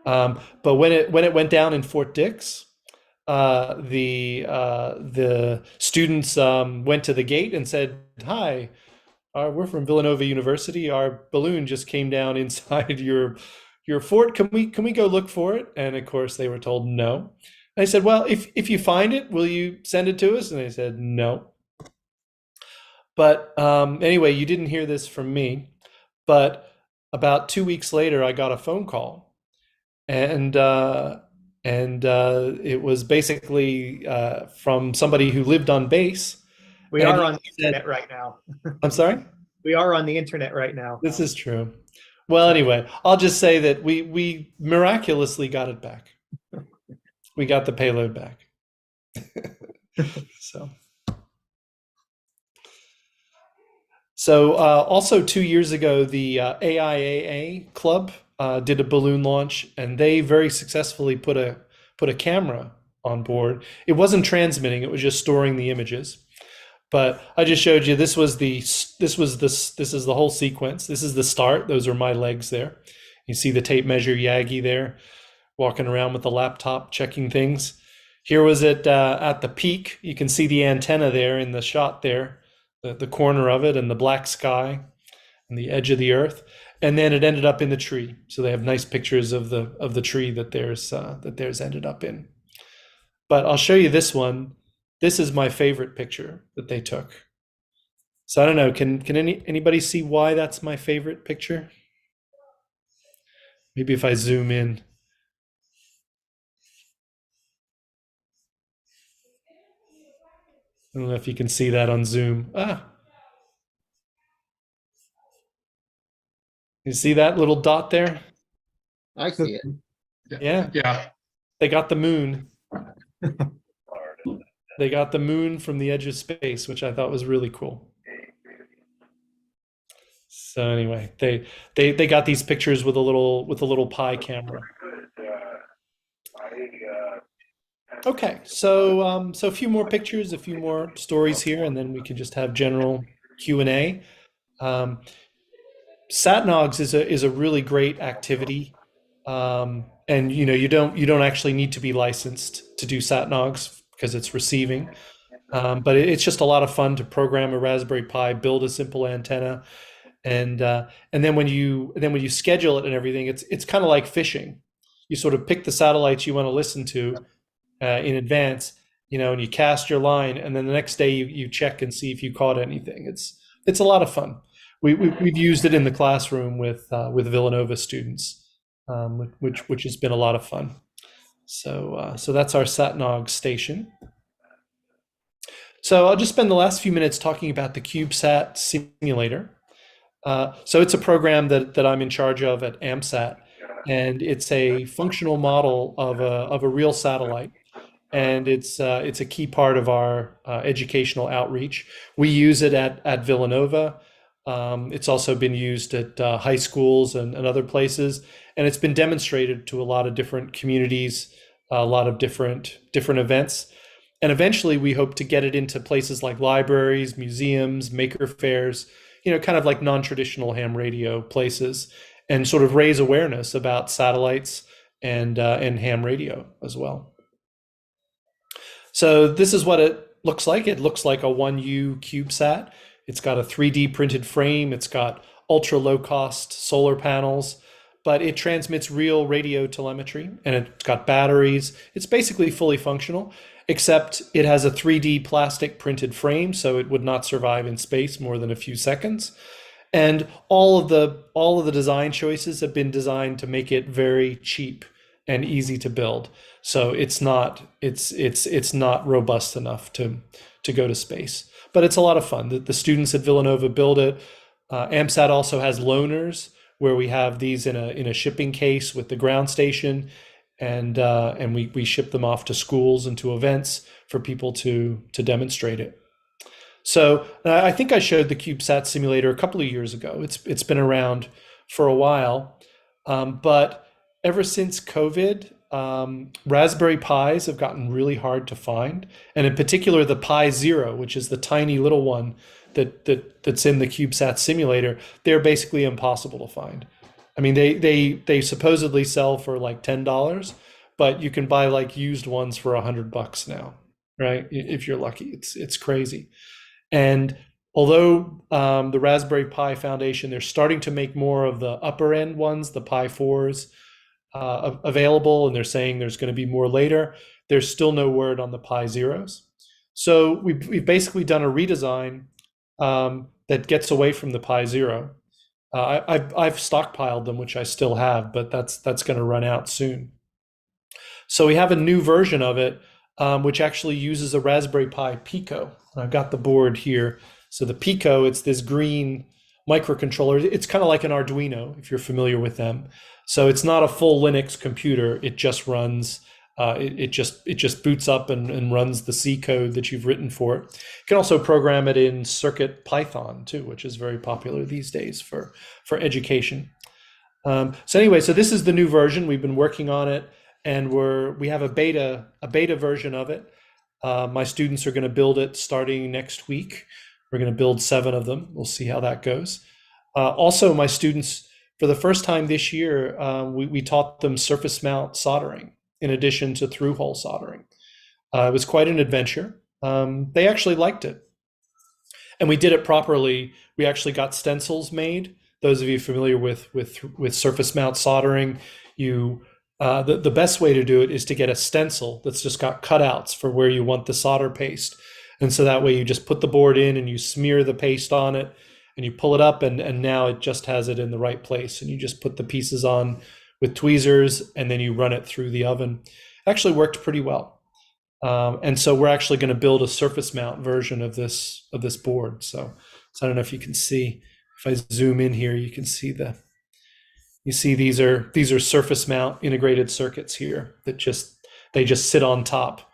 But when it went down in Fort Dix, the students went to the gate and said, "Hi, we're from Villanova University. Our balloon just came down inside your fort. Can we go look for it?" And of course, they were told no. And I said, "Well, if you find it, will you send it to us?" And they said no. But anyway, you didn't hear this from me. But about 2 weeks later, I got a phone call, and it was basically from somebody who lived on base. We are on the internet right now. I'm sorry? We are on the internet right now. This is true. Well, anyway, I'll just say that we miraculously got it back. We got the payload back. So also 2 years ago, the AIAA club did a balloon launch, and they very successfully put a camera on board. It wasn't transmitting; it was just storing the images. But I just showed you this is the whole sequence. This is the start. Those are my legs there. You see the tape measure Yagi there, walking around with the laptop checking things. Here was it at the peak. You can see the antenna there in the shot there, the corner of it, and the black sky and the edge of the earth. And then it ended up in the tree. So they have nice pictures of the tree that theirs ended up in. But I'll show you this one. This is my favorite picture that they took. So I don't know, can anybody see why that's my favorite picture? Maybe if I zoom in. I don't know if you can see that on Zoom. You see that little dot there? I see it. Yeah. Yeah. They got the moon. They got the moon from the edge of space, which I thought was really cool. So anyway, they got these pictures with a little Pi camera. Okay, so so a few more pictures, a few more stories here, and then we can just have general Q&A. Satnogs is a really great activity, and you don't actually need to be licensed to do Satnogs because it's receiving, but it's just a lot of fun to program a Raspberry Pi, build a simple antenna, and then when you schedule it and everything, it's kind of like fishing. You sort of pick the satellites you want to listen to in advance, and you cast your line, and then the next day you check and see if you caught anything. It's a lot of fun. We've used it in the classroom with Villanova students, which has been a lot of fun. So that's our Satnog station. So I'll just spend the last few minutes talking about the CubeSat simulator. So it's a program that I'm in charge of at AMSAT, and it's a functional model of a real satellite. And it's a key part of our educational outreach. We use it at Villanova. It's also been used at high schools and other places, and it's been demonstrated to a lot of different communities, a lot of different events. And eventually we hope to get it into places like libraries, museums, maker fairs, kind of like non-traditional ham radio places, and sort of raise awareness about satellites and ham radio as well. So this is what it looks like. It looks like a 1U CubeSat. It's got a 3D printed frame. It's got ultra low cost solar panels, but it transmits real radio telemetry, and it's got batteries. It's basically fully functional, except it has a 3D plastic printed frame, so it would not survive in space more than a few seconds. And all of the design choices have been designed to make it very cheap and easy to build. So it's not robust enough to go to space, but it's a lot of fun. The students at Villanova build it. AMSAT also has loaners where we have these in a shipping case with the ground station, and we ship them off to schools and to events for people to demonstrate it. So I think I showed the CubeSat simulator a couple of years ago. It's been around for a while, but ever since COVID, Raspberry Pis have gotten really hard to find, and in particular the Pi Zero, which is the tiny little one that's in the CubeSat simulator. They're basically impossible to find. I mean, they supposedly sell for like $10, but you can buy like used ones for $100 now, right? If you're lucky. It's crazy. And although the Raspberry Pi Foundation, they're starting to make more of the upper end ones, the Pi 4s, available, and they're saying there's going to be more later, there's still no word on the Pi Zeros. So we've basically done a redesign that gets away from the Pi Zero. I've stockpiled them, which I still have, but that's going to run out soon. So we have a new version of it, which actually uses a Raspberry Pi Pico. I've got the board here. So the Pico, it's this green microcontroller. It's kind of like an Arduino, if you're familiar with them. So it's not a full Linux computer. It just runs, it just boots up and runs the C code that you've written for it. You can also program it in Circuit Python too, which is very popular these days for education. So anyway, so this is the new version. We've been working on it, and we have a beta version of it. My students are going to build it starting next week. We're going to build 7 of them. We'll see how that goes. Also, my students, for the first time this year, we taught them surface mount soldering in addition to through-hole soldering. It was quite an adventure. They actually liked it. And we did it properly. We actually got stencils made. Those of you familiar with surface mount soldering, the best way to do it is to get a stencil that's just got cutouts for where you want the solder paste. And so that way you just put the board in and you smear the paste on it and you pull it up, and now it just has it in the right place. And you just put the pieces on with tweezers and then you run it through the oven. It actually worked pretty well. And so we're actually going to build a surface mount version of this board. So I don't know if you can see, if I zoom in here, you can see you see these are surface mount integrated circuits here that they just sit on top.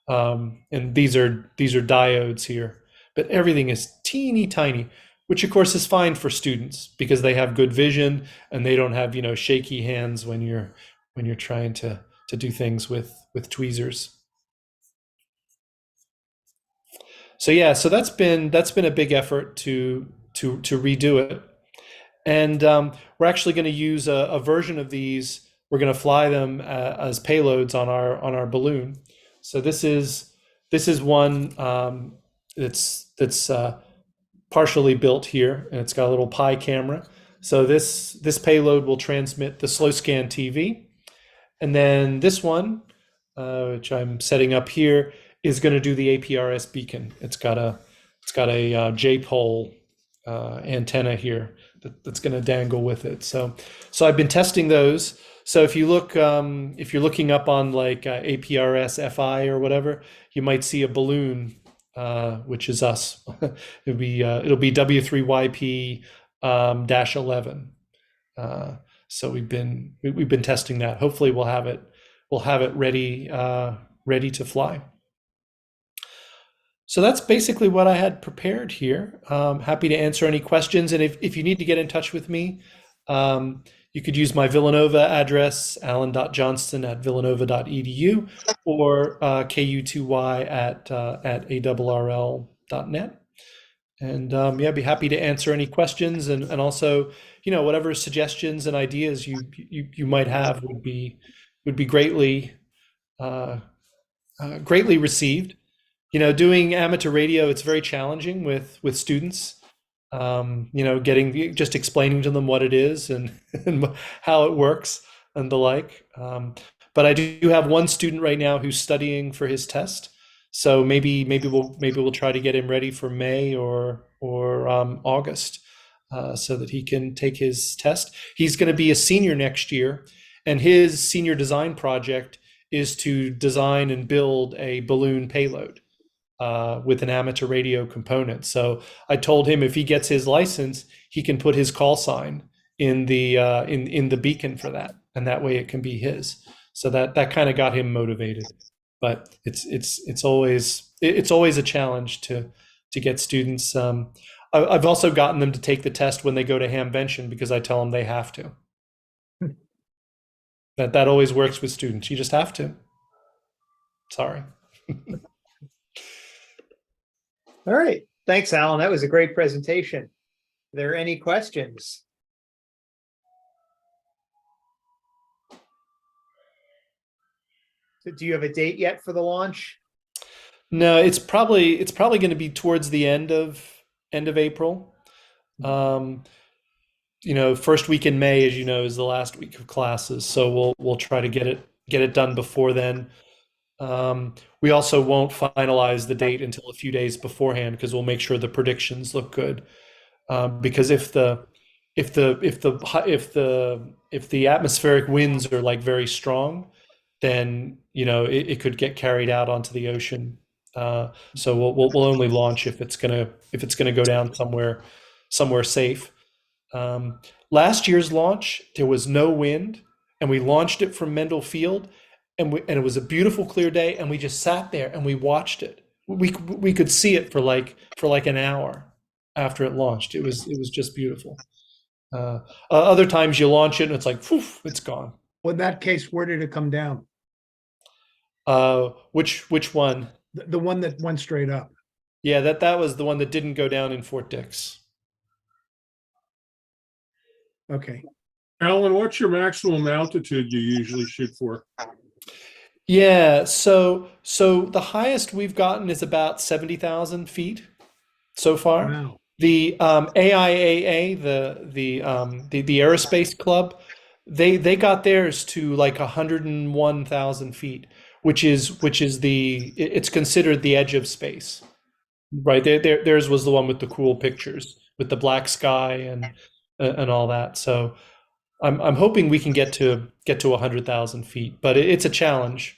And these are diodes here, but everything is teeny tiny. which of course is fine for students because they have good vision and they don't have, shaky hands when you're trying to do things with tweezers. So yeah, so that's been a big effort to redo it. And we're actually going to use a version of these. We're going to fly them as payloads on our balloon. So this is one that's partially built here, and it's got a little Pi camera. So this payload will transmit the slow scan TV, and then this one, which I'm setting up here, is going to do the APRS beacon. It's got a J-pole antenna here that's going to dangle with it. So I've been testing those. So if you look, if you're looking up on like APRS FI or whatever, you might see a balloon, which is us. It'll be W3YP -11. So we've been testing that. Hopefully we'll have it ready to fly. So that's basically what I had prepared here. Happy to answer any questions. And if you need to get in touch with me, you could use my Villanova address, alan.johnston@villanova.edu, or ku2y@arrl.net. And yeah, I'd be happy to answer any questions, and also, whatever suggestions and ideas you might have would be greatly received. Doing amateur radio, it's very challenging with students. Just explaining to them what it is and how it works and the like. But I do have one student right now who's studying for his test. So maybe we'll try to get him ready for May or August, so that he can take his test. He's going to be a senior next year, and his senior design project is to design and build a balloon payload with an amateur radio component. So I told him if he gets his license, he can put his call sign in the beacon for that, and that way it can be his. So that kind of got him motivated. But it's always a challenge to get students. I've also gotten them to take the test when they go to Hamvention because I tell them they have to. That always works with students. You just have to. Sorry. All right. Thanks, Alan. That was a great presentation. Are there any questions? So do you have a date yet for the launch? No, it's probably going to be towards the end of April. First week in May, as you know, is the last week of classes. So we'll try to get it done before then. We also won't finalize the date until a few days beforehand because we'll make sure the predictions look good. Because if the atmospheric winds are like very strong, then it could get carried out onto the ocean. So we'll only launch if it's gonna go down somewhere safe. Last year's launch, there was no wind, and we launched it from Mendel Field. And it was a beautiful, clear day, and we just sat there and we watched it. We could see it for like an hour after it launched. It was just beautiful. Other times you launch it and it's like, poof, it's gone. Well, in that case, where did it come down? Which one? The one that went straight up. Yeah, that was the one that didn't go down in Fort Dix. Okay. Alan, what's your maximum altitude you usually shoot for? Yeah, so the highest we've gotten is about 70,000 feet so far. Wow. The AIAA, the aerospace club, they got theirs to like 101,000 feet, which is it's considered the edge of space, right? Theirs was the one with the cool pictures with the black sky and all that. So I'm hoping we can get to 100,000 feet, but it's a challenge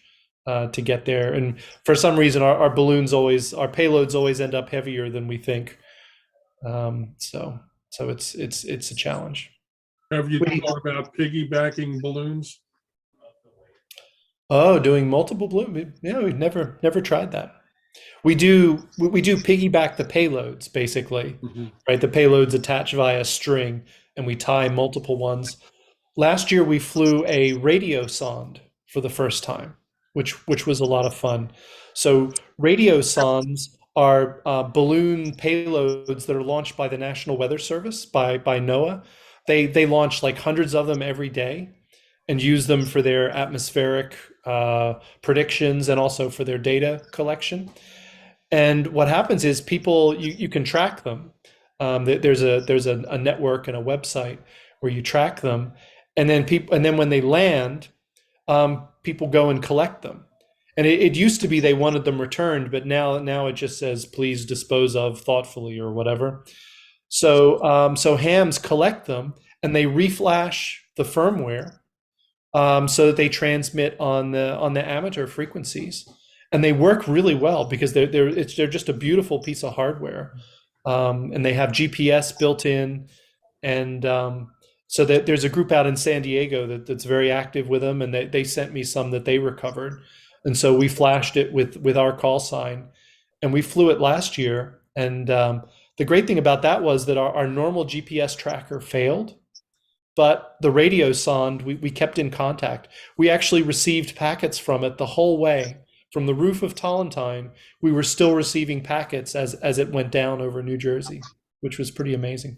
to get there. And for some reason, our payloads always end up heavier than we think. So it's a challenge. Have you thought about piggybacking balloons? Oh, doing multiple balloons? Yeah, we've never tried that. We do piggyback the payloads, basically, right? The payloads attach via string, and we tie multiple ones. Last year, we flew a radio sonde for the first time, which was a lot of fun. So radio sondes are balloon payloads that are launched by the National Weather Service, by NOAA. They launch like hundreds of them every day and use them for their atmospheric predictions and also for their data collection. And what happens is people, you can track them. There's a network and a website where you track them, and then when they land, people go and collect them. And it used to be they wanted them returned, but now it just says please dispose of thoughtfully or whatever. So hams collect them and they reflash the firmware so that they transmit on the amateur frequencies. And they work really well because they're just a beautiful piece of hardware, and they have GPS built in, and so that there's a group out in San Diego that's very active with them, and they sent me some that they recovered, and so we flashed it with our call sign, and we flew it last year. And the great thing about that was that our normal GPS tracker failed, but the radio sonde we kept in contact. We actually received packets from it the whole way. From the roof of Tallentine, we were still receiving packets as it went down over New Jersey, which was pretty amazing.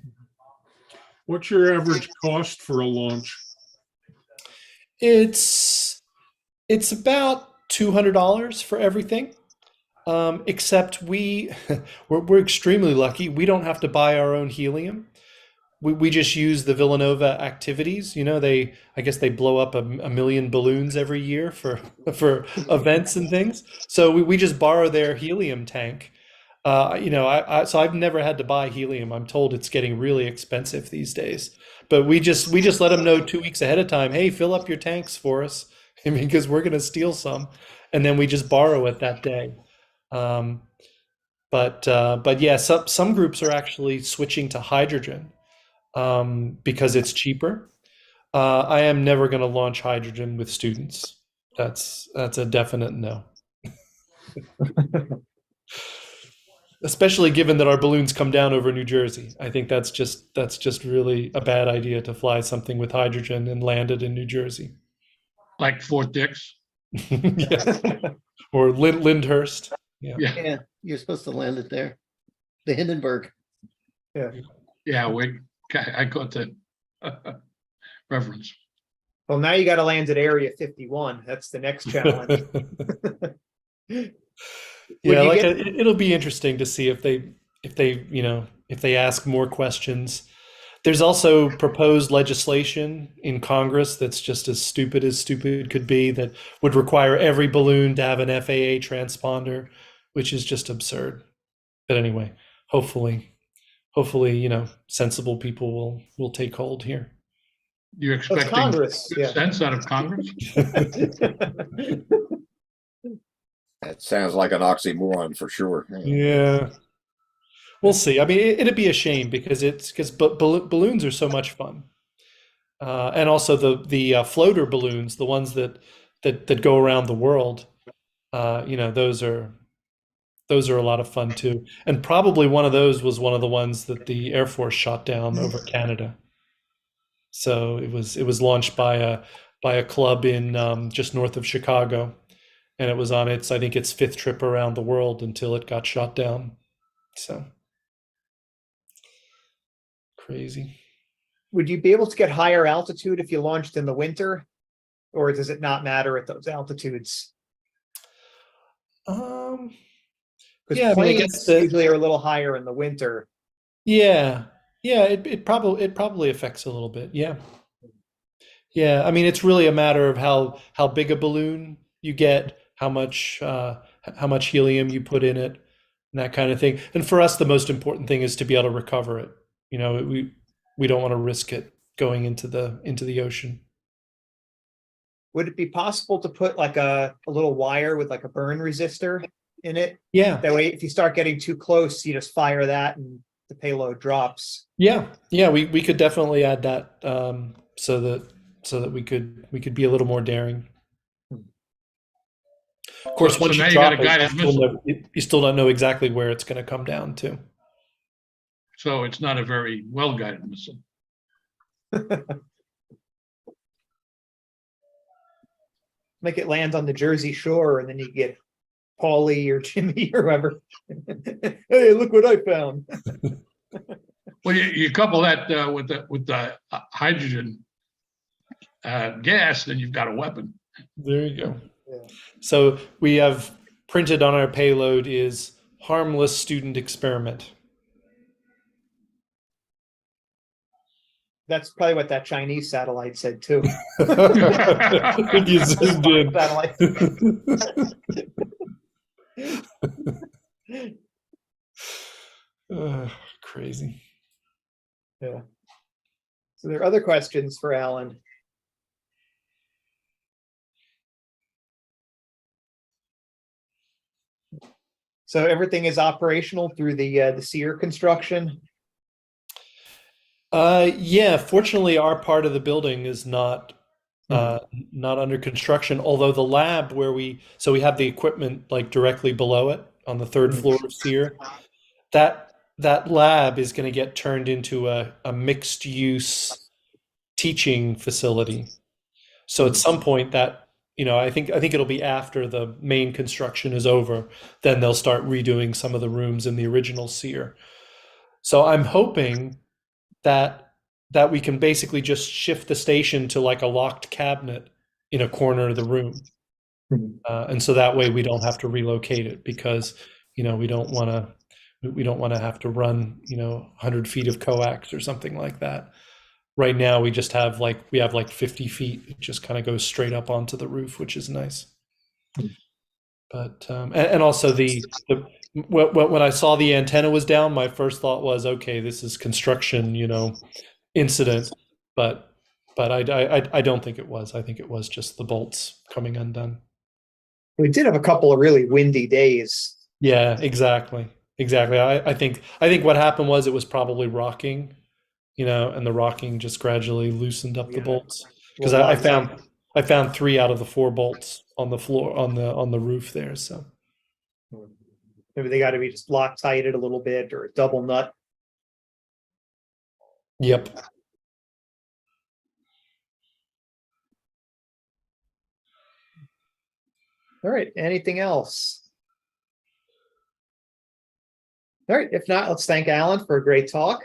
What's your average cost for a launch? It's about $200 for everything, except we're extremely lucky. We don't have to buy our own helium. We just use the Villanova activities. I guess they blow up a million balloons every year for events and things. So we just borrow their helium tank. So I've never had to buy helium. I'm told it's getting really expensive these days. But we just let them know 2 weeks ahead of time. Hey, fill up your tanks for us, because we're going to steal some, and then we just borrow it that day. But yeah, some groups are actually switching to hydrogen. Because it's cheaper. I am never going to launch hydrogen with students. That's a definite no. Especially given that our balloons come down over New Jersey. I think that's just really a bad idea to fly something with hydrogen and land it in New Jersey. Like Fort Dix? Yeah. Or Lyndhurst. Yeah, you're supposed to land it there. The Hindenburg. Yeah, I got that reference. Well, now you got to land at Area 51. That's the next challenge. Yeah, it'll be interesting to see if they ask more questions. There's also proposed legislation in Congress that's just as stupid could be, that would require every balloon to have an FAA transponder, which is just absurd. But anyway, hopefully, sensible people will take hold here. You're expecting Congress, good sense out of Congress? That sounds like an oxymoron for sure. Yeah, we'll see. I mean, it'd be a shame because balloons are so much fun, and also the floater balloons, the ones that go around the world. Those are a lot of fun too. And probably one of those was one of the ones that the Air Force shot down over Canada. So it was launched by a club in just north of Chicago, and it was on I think its 5th trip around the world until it got shot down. So crazy. Would you be able to get higher altitude if you launched in the winter, or does it not matter at those altitudes? Because planes usually are a little higher in the winter. Yeah, it probably affects a little bit. Yeah. I mean, it's really a matter of how big a balloon you get, how much helium you put in it, and that kind of thing. And for us, the most important thing is to be able to recover it. We don't want to risk it going into the ocean. Would it be possible to put like a little wire with like a burn resistor in it? Yeah. That way, if you start getting too close, you just fire that and the payload drops. Yeah. We could definitely add that so that we could be a little more daring. Of course, So once now you you got drop a guided missile. you still don't know exactly where it's going to come down to. So it's not a very well-guided missile. Make it land on the Jersey Shore, and then you get Paulie or Jimmy or whoever. Hey, look what I found. Well, you couple that with the hydrogen gas, then you've got a weapon. There you go. Yeah. So we have printed on our payload is harmless student experiment. That's probably what that Chinese satellite said too. You zoomed in. Satellite. Crazy. Yeah. So there are other questions for Alan. So everything is operational through the SEER construction? Yeah, fortunately our part of the building is not not under construction, although the lab where we have the equipment like directly below it on the third floor of SEER. That lab is going to get turned into a mixed use teaching facility. So at some point that, I think it'll be after the main construction is over, then they'll start redoing some of the rooms in the original SEER. So I'm hoping that we can basically just shift the station to like a locked cabinet in a corner of the room. And so that way we don't have to relocate it, because, we don't want to have to run, 100 feet of coax or something like that. Right now we just have like 50 feet. It just kind of goes straight up onto the roof, which is nice. But and also when I saw the antenna was down, my first thought was, okay, this is construction, incident. But I don't think it was. I think it was just the bolts coming undone. We did have a couple of really windy days. Yeah, exactly. I think what happened was it was probably rocking, and the rocking just gradually loosened up the bolts. Because I found 3 out of the 4 bolts on the floor on the roof there. So Maybe they got to be just Loctited a little bit, or a double nut. Yep. All right. Anything else? All right. If not, let's thank Alan for a great talk.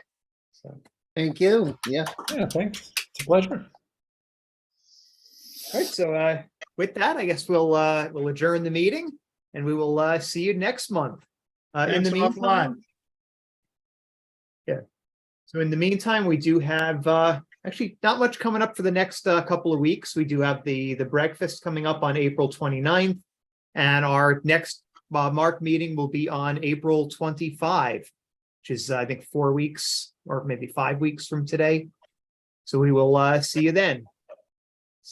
So. Thank you. Yeah. Yeah, thanks. It's a pleasure. All right. So with that, I guess we'll adjourn the meeting, and we will see you next month. In the meantime, yeah. So in the meantime, we do have actually not much coming up for the next couple of weeks. We do have the breakfast coming up on April 29th, and our next MARC meeting will be on April 25, which is I think 4 weeks or maybe 5 weeks from today. So we will see you then.